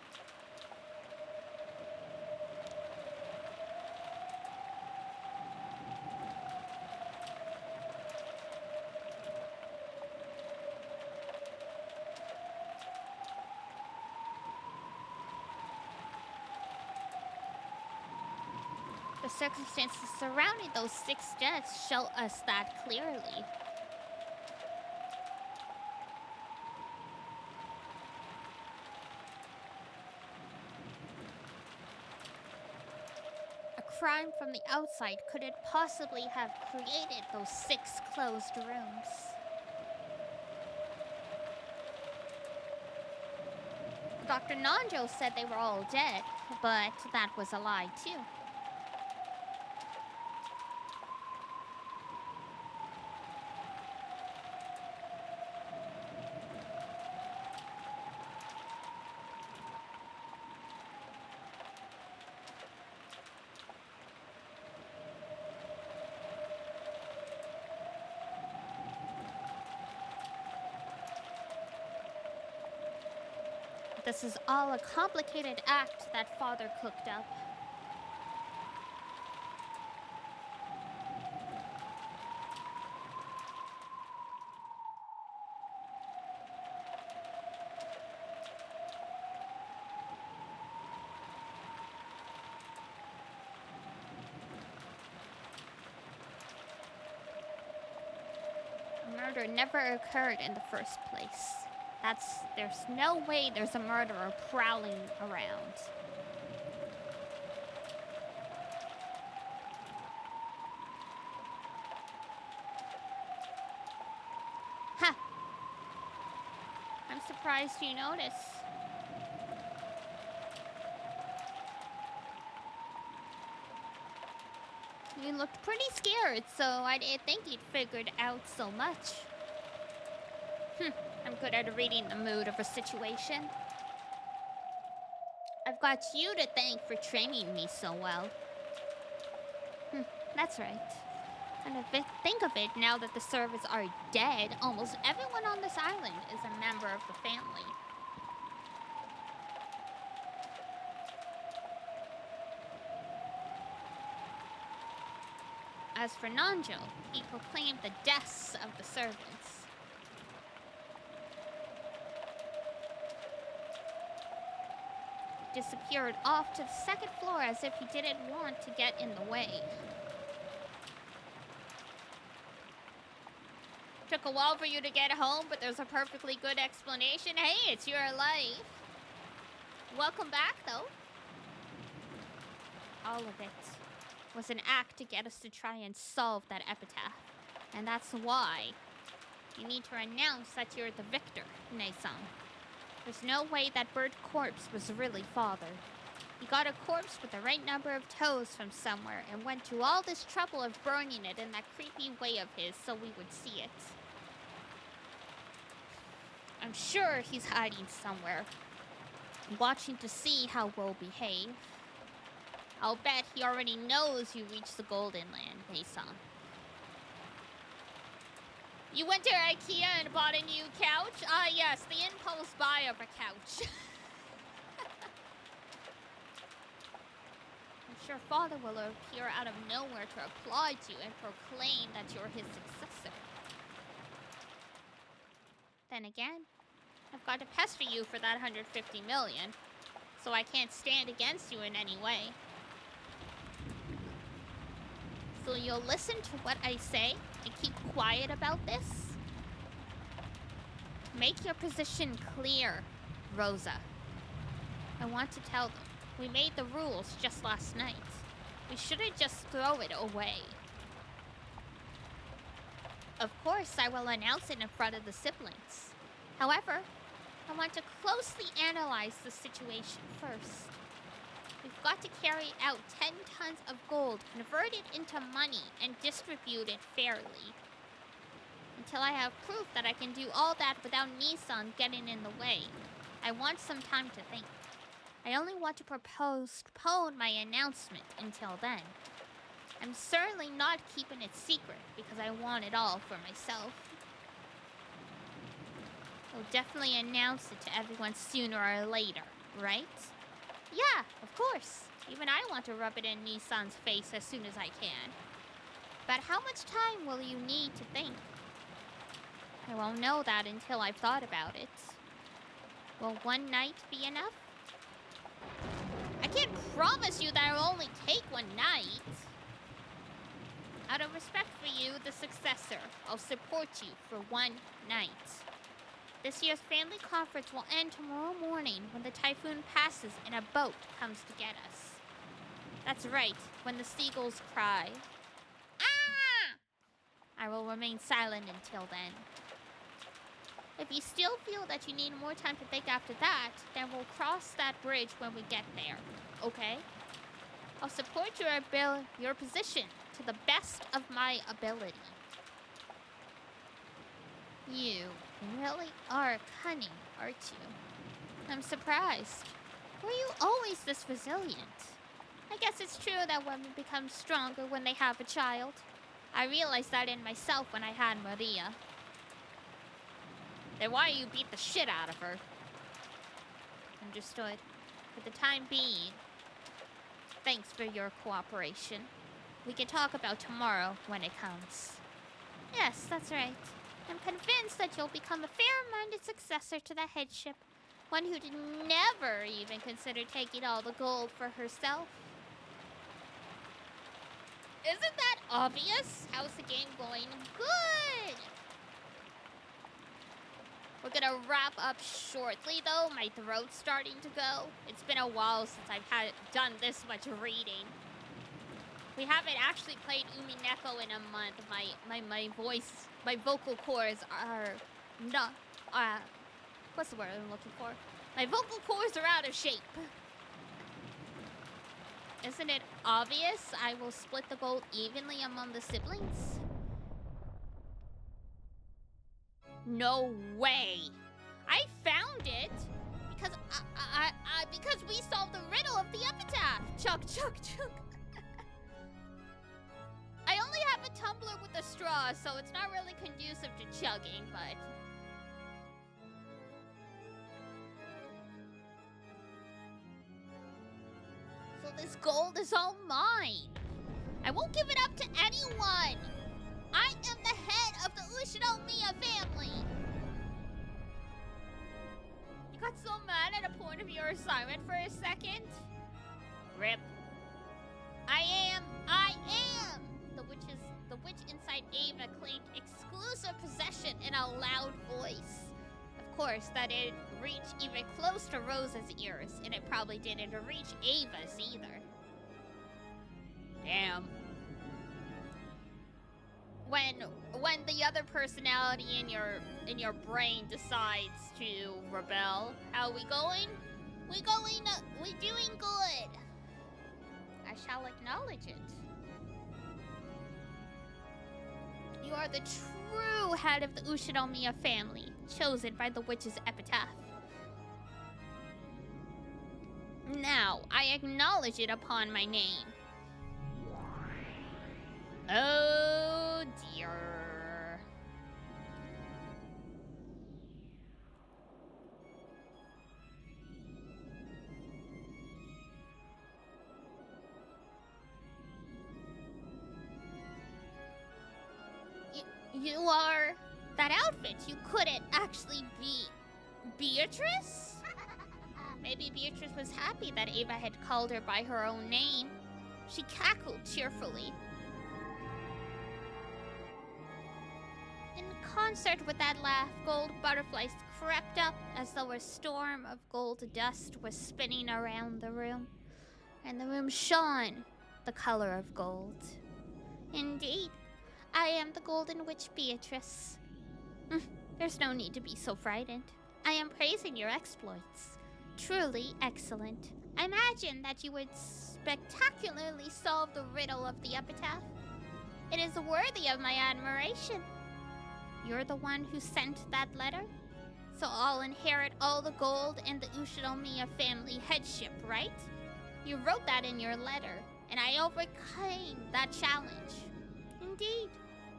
The circumstances surrounding those 6 deaths show us that clearly. A crime from the outside couldn't possibly have created those 6 closed rooms. Dr. Nanjo said they were all dead, but that was a lie too. This is all a complicated act that Father cooked up. Murder never occurred in the first place. There's no way there's a murderer prowling around. Ha! I'm surprised you noticed. You looked pretty scared, so I didn't think you'd figured out so much. I'm good at reading the mood of a situation. I've got you to thank for training me so well. That's right. And think of it, now that the servants are dead, almost everyone on this island is a member of the family. As for Nanjo, he proclaimed the deaths of the servants. Disappeared off to the 2nd floor as if he didn't want to get in the way. Took a while for you to get home, but there's a perfectly good explanation. Hey, it's your life. Welcome back, though. All of it was an act to get us to try and solve that epitaph. And that's why you need to announce that you're the victor, Nei-san. There's no way that burnt corpse was really Father. He got a corpse with the right number of toes from somewhere and went to all this trouble of burning it in that creepy way of his so we would see it. I'm sure he's hiding somewhere, watching to see how we'll behave. I'll bet he already knows you reached the Golden Land, Nei-san. You went to IKEA and bought a new couch? Ah, yes, the impulse buy of a couch. I'm sure Father will appear out of nowhere to applaud you and proclaim that you're his successor. Then again, I've got to pester you for that 150 million, so I can't stand against you in any way. So you'll listen to what I say and keep quiet about this? Make your position clear, Rosa. I want to tell them, we made the rules just last night. We shouldn't just throw it away. Of course, I will announce it in front of the siblings. However, I want to closely analyze the situation first. We've got to carry out 10 tons of gold, convert it into money, and distribute it fairly. Until I have proof that I can do all that without Nei-san getting in the way. I want some time to think. I only want to postpone my announcement until then. I'm certainly not keeping it secret because I want it all for myself. I'll definitely announce it to everyone sooner or later, right? Yeah, of course. Even I want to rub it in Nei-san's face as soon as I can. But how much time will you need to think? I won't know that until I've thought about it. Will one night be enough? I can't promise you that it'll only take one night. Out of respect for you, the successor, I'll support you for one night. This year's family conference will end tomorrow morning when the typhoon passes and a boat comes to get us. That's right, when the seagulls cry. Ah! I will remain silent until then. If you still feel that you need more time to think after that, then we'll cross that bridge when we get there, okay? I'll support your position to the best of my ability. You really are cunning, aren't you? I'm surprised. Were you always this resilient? I guess it's true that women become stronger when they have a child. I realized that in myself when I had Maria. Then why you beat the shit out of her? Understood. For the time being, thanks for your cooperation. We can talk about tomorrow when it comes. Yes, that's right. I'm convinced that you'll become a fair-minded successor to the headship. One who'd never even consider taking all the gold for herself. Isn't that obvious? How's the game going? Good! We're gonna wrap up shortly, though. My throat's starting to go. It's been a while since I've done this much reading. We haven't actually played UMINEKO in a month. My vocal cords are not, what's the word I'm looking for? My vocal cords are out of shape. Isn't it obvious I will split the gold evenly among the siblings? No way! I found it because because we solved the riddle of the epitaph. Chug, chug, chug. I only have a tumbler with a straw, so it's not really conducive to chugging, but... So this gold is all mine. I won't give it up to anyone. I am the head of the Ushinomiya family. You got so mad at a point of your assignment for a second? Rip. I am. The witch inside Ava claimed exclusive possession in a loud voice. Of course, that didn't reach even close to Rosa's ears, and it probably didn't reach Ava's either. Damn. When the other personality in your brain decides to rebel, how we going? We doing good. I shall acknowledge it. You are the true head of the Ushinomiya family, chosen by the witch's epitaph. Now, I acknowledge it upon my name. Oh dear. You are... That outfit, you couldn't actually be... Beatrice? Maybe Beatrice was happy that Ava had called her by her own name. She cackled cheerfully. In concert with that laugh, gold butterflies crept up as though a storm of gold dust was spinning around the room, and the room shone the color of gold. Indeed, I am the Golden Witch Beatrice. There's no need to be so frightened. I am praising your exploits. Truly excellent. I imagine that you would spectacularly solve the riddle of the epitaph. It is worthy of my admiration. You're the one who sent that letter? So I'll inherit all the gold in the Ushinomiya family headship, right? You wrote that in your letter, and I overcame that challenge. Indeed,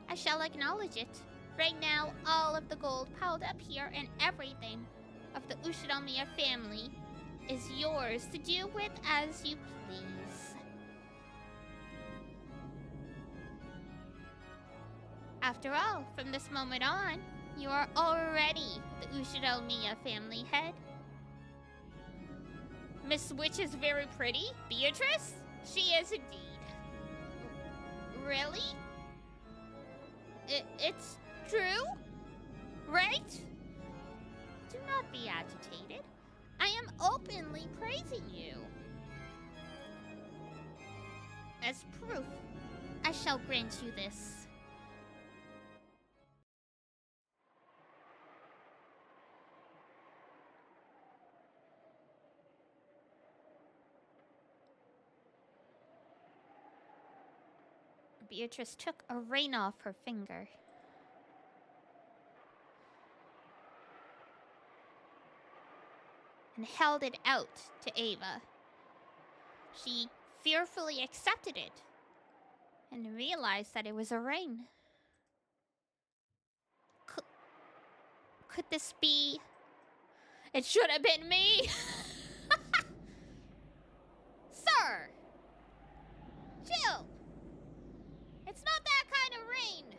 I shall acknowledge it. Right now, all of the gold piled up here and everything of the Ushinomiya family is yours to do with as you please. After all, from this moment on, you are already the Ushinomiya family head. Miss Witch is very pretty. Beatrice? She is indeed. Really? It's true, right? Do not be agitated. I am openly praising you. As proof, I shall grant you this. Beatrice took a ring off her finger. And held it out to Ava. She fearfully accepted it and realized that it was a ring. Could this be? It should have been me! Sir! Chill! It's not that kind of ring!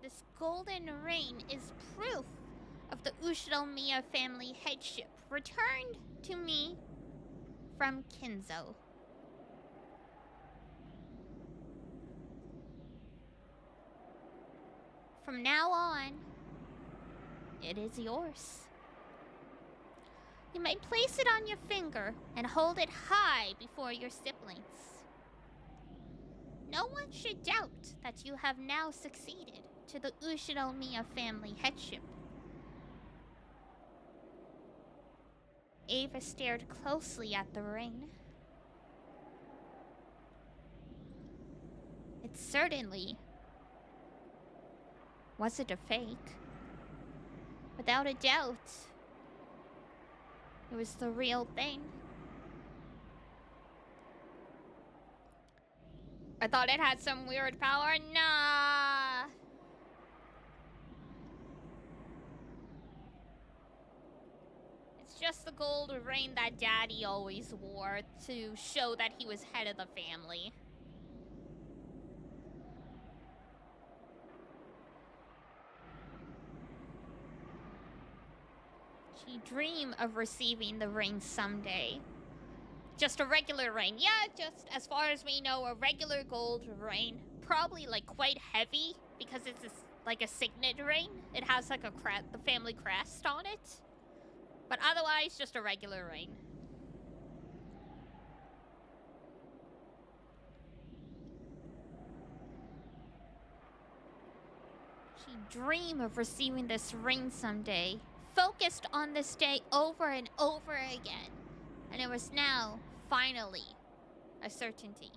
This golden ring is proof of the Ushinomiya family headship returned to me from Kinzo. From now on, it is yours. You may place it on your finger and hold it high before your siblings. No one should doubt that you have now succeeded to the Ushinomiya family headship. Ava stared closely at the ring. It certainly wasn't a fake. Without a doubt, it was the real thing. I thought it had some weird power. Nah. It's just the gold ring that Daddy always wore to show that he was head of the family. She dreamed of receiving the ring someday. Just a regular ring. Yeah, just as far as we know, a regular gold ring. Probably like quite heavy because it's like a signet ring. It has like a the family crest on it. But otherwise, just a regular ring. She dreamed of receiving this ring someday. Focused on this day over and over again. And it was now, finally, a certainty.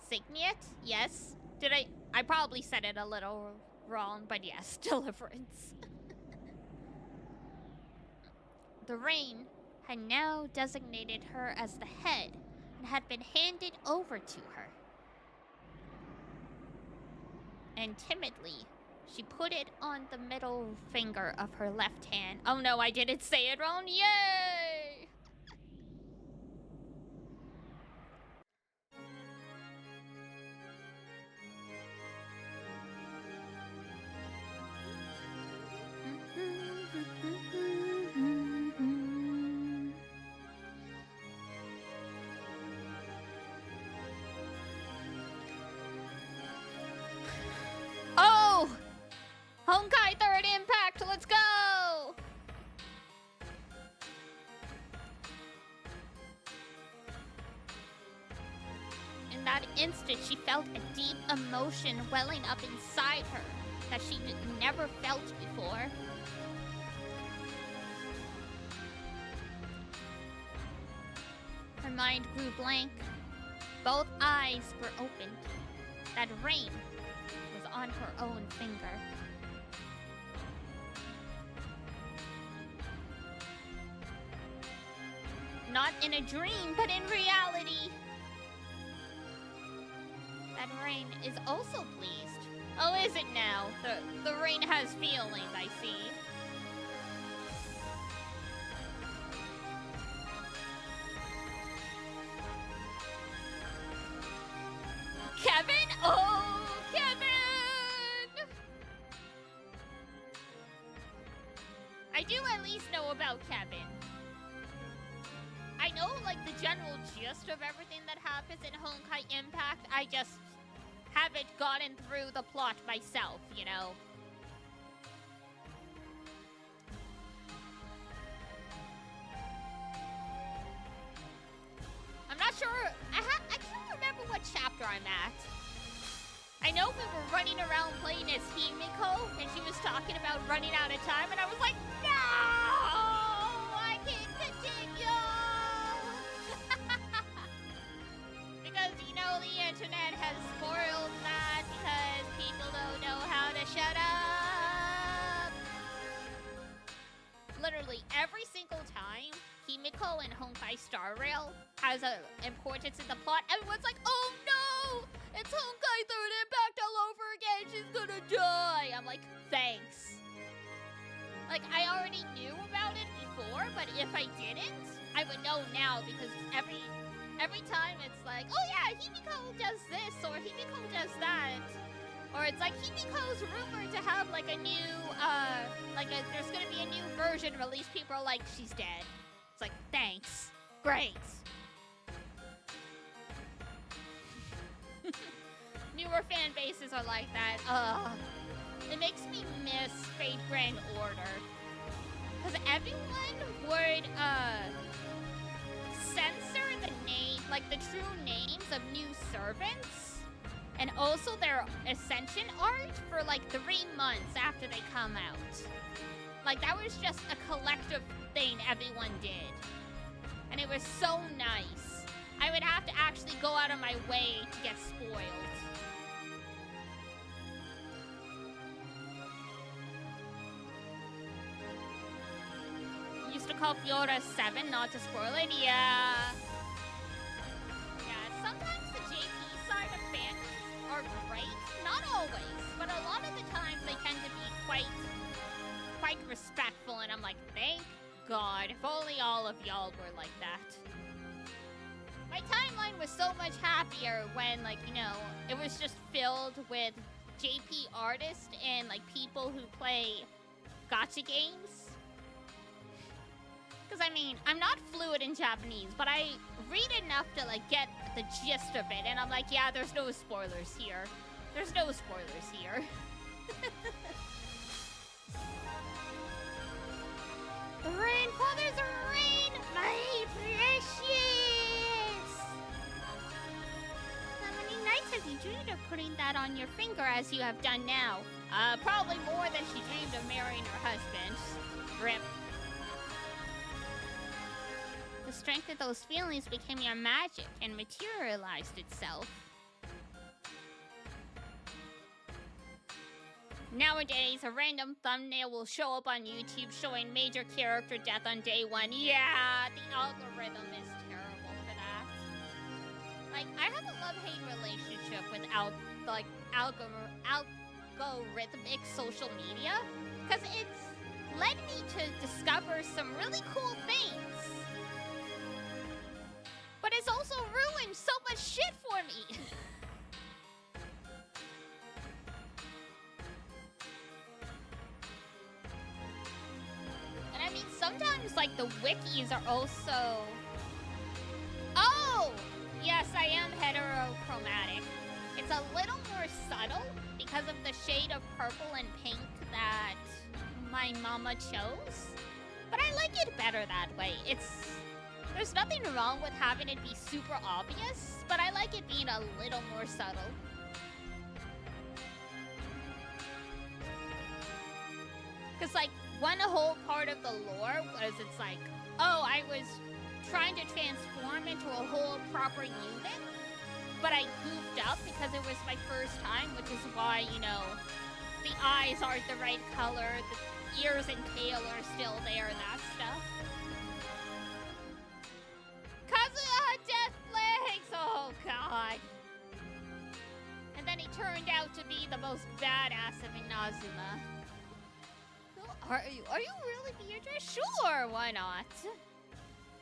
Signet? Yes. Did I probably said it a little wrong, but yes, deliverance. The ring had now designated her as the head and had been handed over to her. And timidly, she put it on the middle finger of her left hand. Oh no, I didn't say it wrong. Yay! Oh! Honkai third impact, let's go! In that instant, she felt a deep emotion welling up inside her that she never felt before. Her mind grew blank. Both eyes were opened. That ring was on her own finger. Not in a dream, but in reality. That ring is also pleased. Oh, is it now? The ring has feelings, I see. Kevin? Oh, Kevin! I do at least know about Kevin. I know, like, the general gist of everything that happens in Honkai Impact. I just haven't gotten through the plot myself, you know? I'm not sure. I can't remember what chapter I'm at. I know we were running around playing as Himiko, and she was talking about running out of time, and I was like, no! I can't continue! Because, you know, the internet has spoiled that because people don't know how to shut up. Literally, every single time Himiko and Honkai Star Rail has an importance in the plot, everyone's like, oh no! It's Honkai Third Impact all over again! She's gonna die! I'm like, thanks. Like, I already knew about it before, but if I didn't, I would know now because every time it's like, oh yeah, Himiko does this, or Himiko does that. Or it's like, Himiko's rumored to have like a new, there's gonna be a new version released. People are like, she's dead. It's like, thanks. Great. Newer fan bases are like that. It makes me miss Fate Grand Order. Because everyone would, censor the name, like the true names of new servants. And also their ascension art for like 3 months after they come out. Like that was just a collective thing everyone did. And it was so nice. I would have to actually go out of my way to get spoiled. Used to call Fiora 7 not to spoil it, yeah. Yeah, sometimes the JP side of fans are great. Not always, but a lot of the times they tend to be quite respectful, and I'm like, thank God, if only all of y'all were like that. My timeline was so much happier when, like, you know, it was just filled with JP artists and, like, people who play gacha games. Because, I mean, I'm not fluent in Japanese, but I read enough to, like, get the gist of it. And I'm like, yeah, there's no spoilers here. There's no spoilers here. The rain, Father's rain, my precious! How many nights have you dreamed of putting that on your finger as you have done now? Probably more than she dreamed of marrying her husband. Rip. The strength of those feelings became your magic and materialized itself. Nowadays, a random thumbnail will show up on YouTube showing major character death on day 1. Yeah, the algorithm is terrible for that. Like, I have a love-hate relationship with algorithmic social media, because it's led me to discover some really cool things. But it's also ruined so much shit for me. And I mean, sometimes, like, the wikis are also... Oh! Yes, I am heterochromatic. It's a little more subtle because of the shade of purple and pink that my mama chose. But I like it better that way. There's nothing wrong with having it be super obvious, but I like it being a little more subtle. Because, like, one whole part of the lore was it's like, oh, I was trying to transform into a whole proper unit, but I goofed up because it was my first time, which is why, you know, the eyes aren't the right color, the ears and tail are still there, and that stuff. Kazuha Death Legs! Oh, God. And then he turned out to be the most badass of Inazuma. Are you really Beatrice? Sure, why not?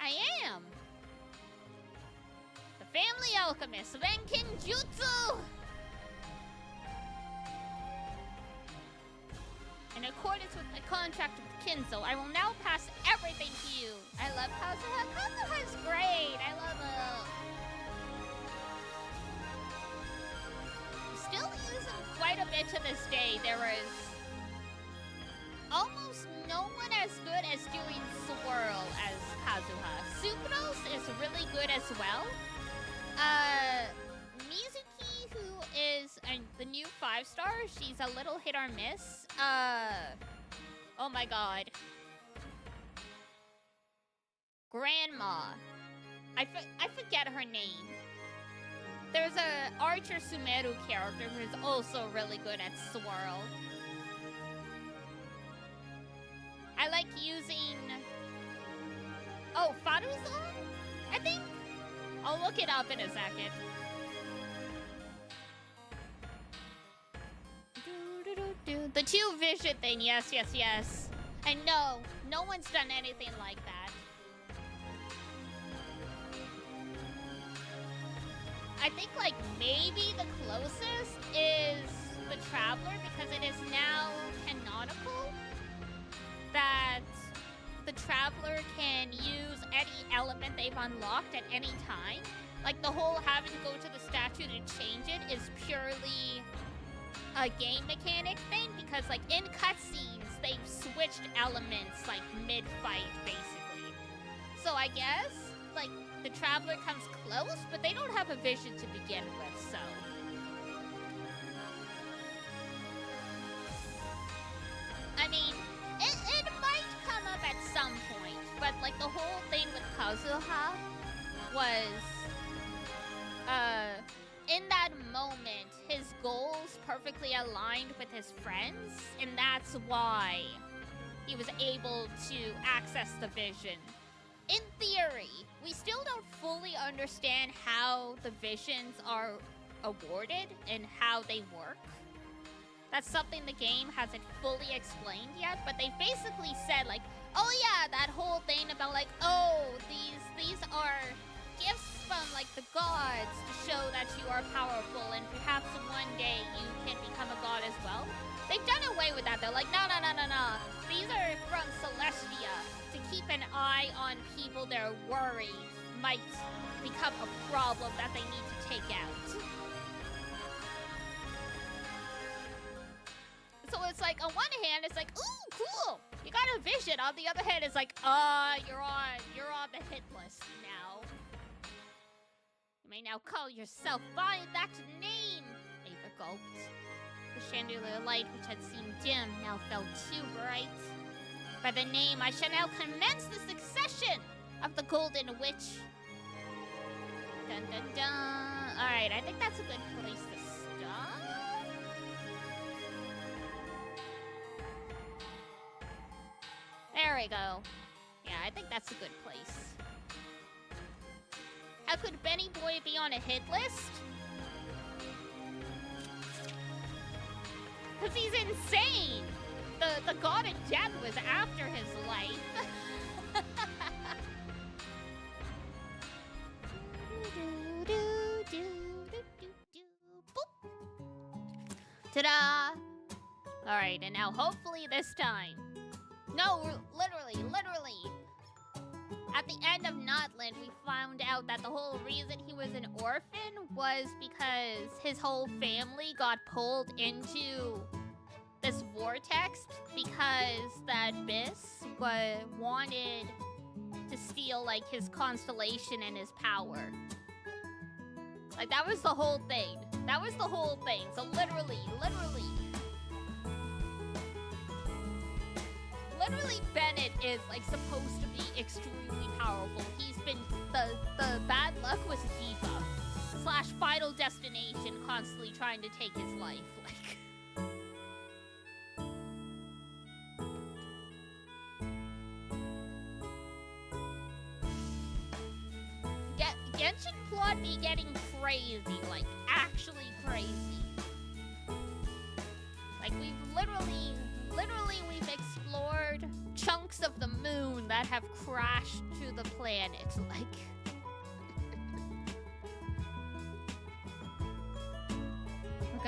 I am. The Family Alchemist, Renkin Jutsu! In accordance with my contract with Kinzo, I will now pass everything to you. I love Kazuha. Kazuha's great. I love her. Still use him quite a bit to this day. There is almost no one as good as doing Swirl as Kazuha. Sucrose is really good as well. Mizuki, who is the new 5-star, she's a little hit or miss. Oh my god. Grandma. I forget her name. There's a Archer Sumeru character who's also really good at Swirl. I like using... Oh, Faruzan? I think? I'll look it up in a second. The 2 vision thing, yes. And no one's done anything like that. I think, like, maybe the closest is the Traveler, because it is now canonical that the Traveler can use any element they've unlocked at any time. Like, the whole having to go to the statue to change it is purely a game mechanic thing, because, like, in cutscenes, they've switched elements, like, mid-fight, basically. So I guess, like, the Traveler comes close, but they don't have a vision to begin with, so... I mean, it might come up at some point, but, like, the whole thing with Kazuha was, in that moment, his goals perfectly aligned with his friends, and that's why he was able to access the vision. In theory, we still don't fully understand how the visions are awarded and how they work. That's something the game hasn't fully explained yet, but they basically said, like, oh yeah, that whole thing about, like, oh, these are gifts from, like, the gods to show that you are powerful and perhaps one day you can become a god as well. They've done away with that. They're like, no. These are from Celestia to keep an eye on people they're worried might become a problem that they need to take out. So it's like, on one hand, it's like, ooh, cool, you got a vision. On the other hand, it's like, you're on the hit list now. You may now call yourself by that name. Ava gulped. The chandelier light, which had seemed dim, now felt too bright. By the name, I shall now commence the succession of the Golden Witch. Dun dun dun. Alright, I think that's a good place to stop. There we go. Yeah, I think that's a good place. How could Benny Boy be on a hit list? Because he's insane! The god of death was after his life. Ta-da! Alright, and now hopefully this time. No, literally. At the end of Notland, we found out that the whole reason he was an orphan was because his whole family got pulled into this vortex because that Biss wanted to steal, like, his constellation and his power. Like, that was the whole thing. So literally, Bennett is, like, supposed to be extremely powerful. He's been, the bad luck was Diva / Final Destination constantly trying to take his life, like. Genshin plot be getting crazy, like, actually crazy. Like, we've literally we've explored chunks of the moon that have crashed to the planet, like.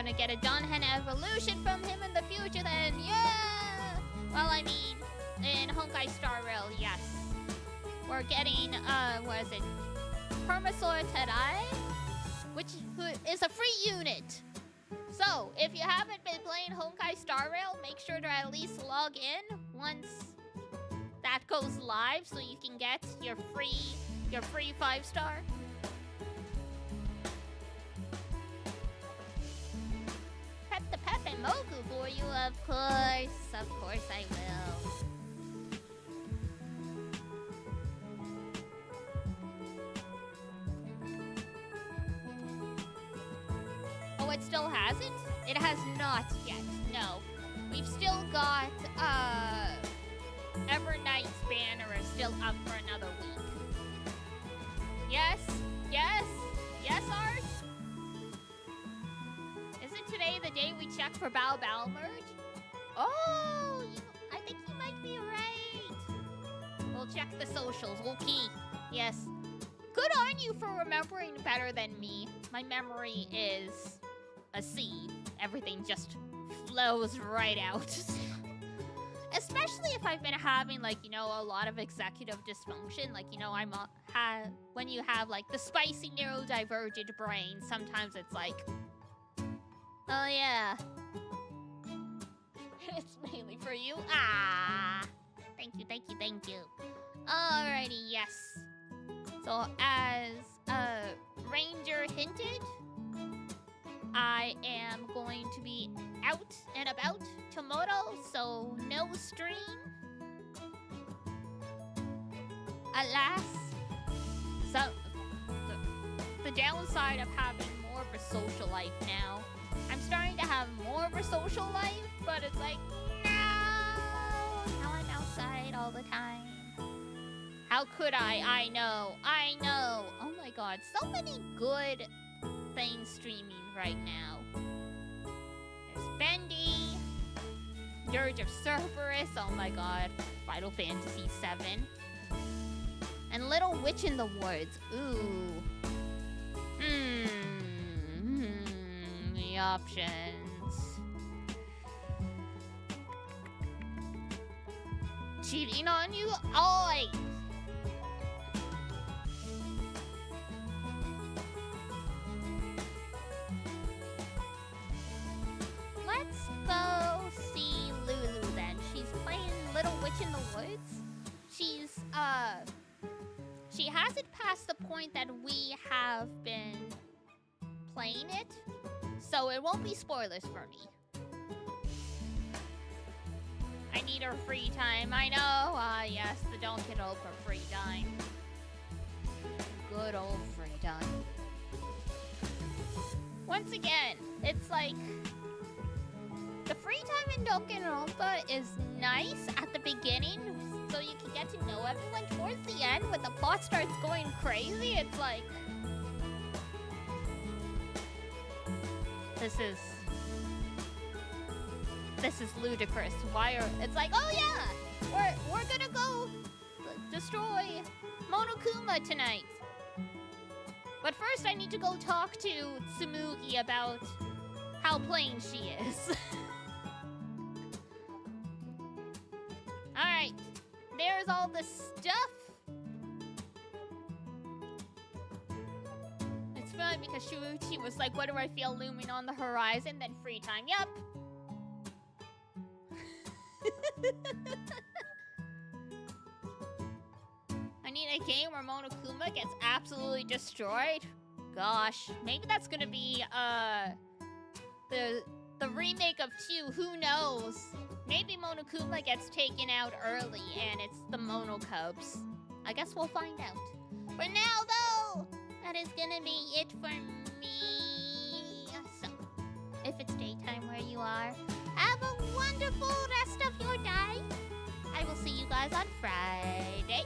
gonna get a Dunhan evolution from him in the future then. Yeah! Well, I mean, in Honkai Star Rail, yes. We're getting, what is it? Permasaur Tedai, which is a free unit. So, if you haven't been playing Honkai Star Rail, make sure to at least log in once that goes live so you can get your free 5-star. Pep the Pep and Mogu for you, of course. Of course I will. Oh, it still hasn't? It has not yet, no. We've still got, Evernight's banner is still up for another week. Yes, yes, yes, Art? Isn't today the day we check for Bao Bao merge? Oh, I think you might be right. We'll check the socials, okay. Yes. Good on you for remembering better than me. My memory is a sea. Everything just flows right out. Especially if I've been having, like, you know, a lot of executive dysfunction. Like, you know, when you have, like, the spicy neurodivergent brain, sometimes it's like, oh, yeah. It's mainly for you. Ah. Thank you, thank you, thank you. Alrighty, yes. So, as Ranger hinted, I am going to be out and about tomorrow, so no stream. Alas, so the downside of having more of a social life now, I'm starting to have more of a social life, but it's like, no, now I'm outside all the time. How could I? I know. Oh my god, so many good things streaming right now. There's Bendy, Dirge of Cerberus, oh my god, Final Fantasy VII, and Little Witch in the Woods. Ooh. The options. Cheating on you? Oi! Let's go see Lulu then. She's playing Little Witch in the Woods. She hasn't passed the point that we have been playing it, so it won't be spoilers for me. I need her free time. I know. Yes, the don't get old for free time. Good old free time. Once again, it's like the free time in Danganronpa is nice at the beginning, so you can get to know everyone. Towards the end, when the plot starts going crazy, it's like, this is ludicrous. It's like, oh yeah, we're gonna go destroy Monokuma tonight. But first, I need to go talk to Tsumugi about how plain she is. Alright, there's all the stuff. It's fun because Shuichi was like, what do I feel looming on the horizon? Then free time, yup. I need a game where Monokuma gets absolutely destroyed. Gosh, maybe that's gonna be, the remake of 2, who knows? Maybe Monokuma gets taken out early and it's the Mono Cubs. I guess we'll find out. For now, though, that is gonna be it for me. So, if it's daytime where you are, have a wonderful rest of your day. I will see you guys on Friday.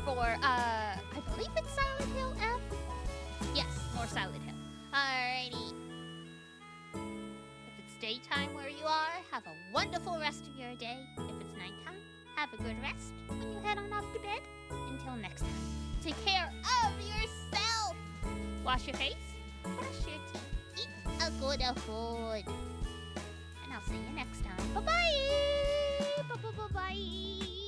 I believe it's Silent Hill F? Yes, more Silent Hill. Alrighty. If it's daytime where you are, have a wonderful rest of your day. If it's nighttime, have a good rest when you head on off to bed. Until next time, take care of yourself. Wash your face, brush your teeth. for the food. And I'll see you next time. Bye-bye. Bye-bye.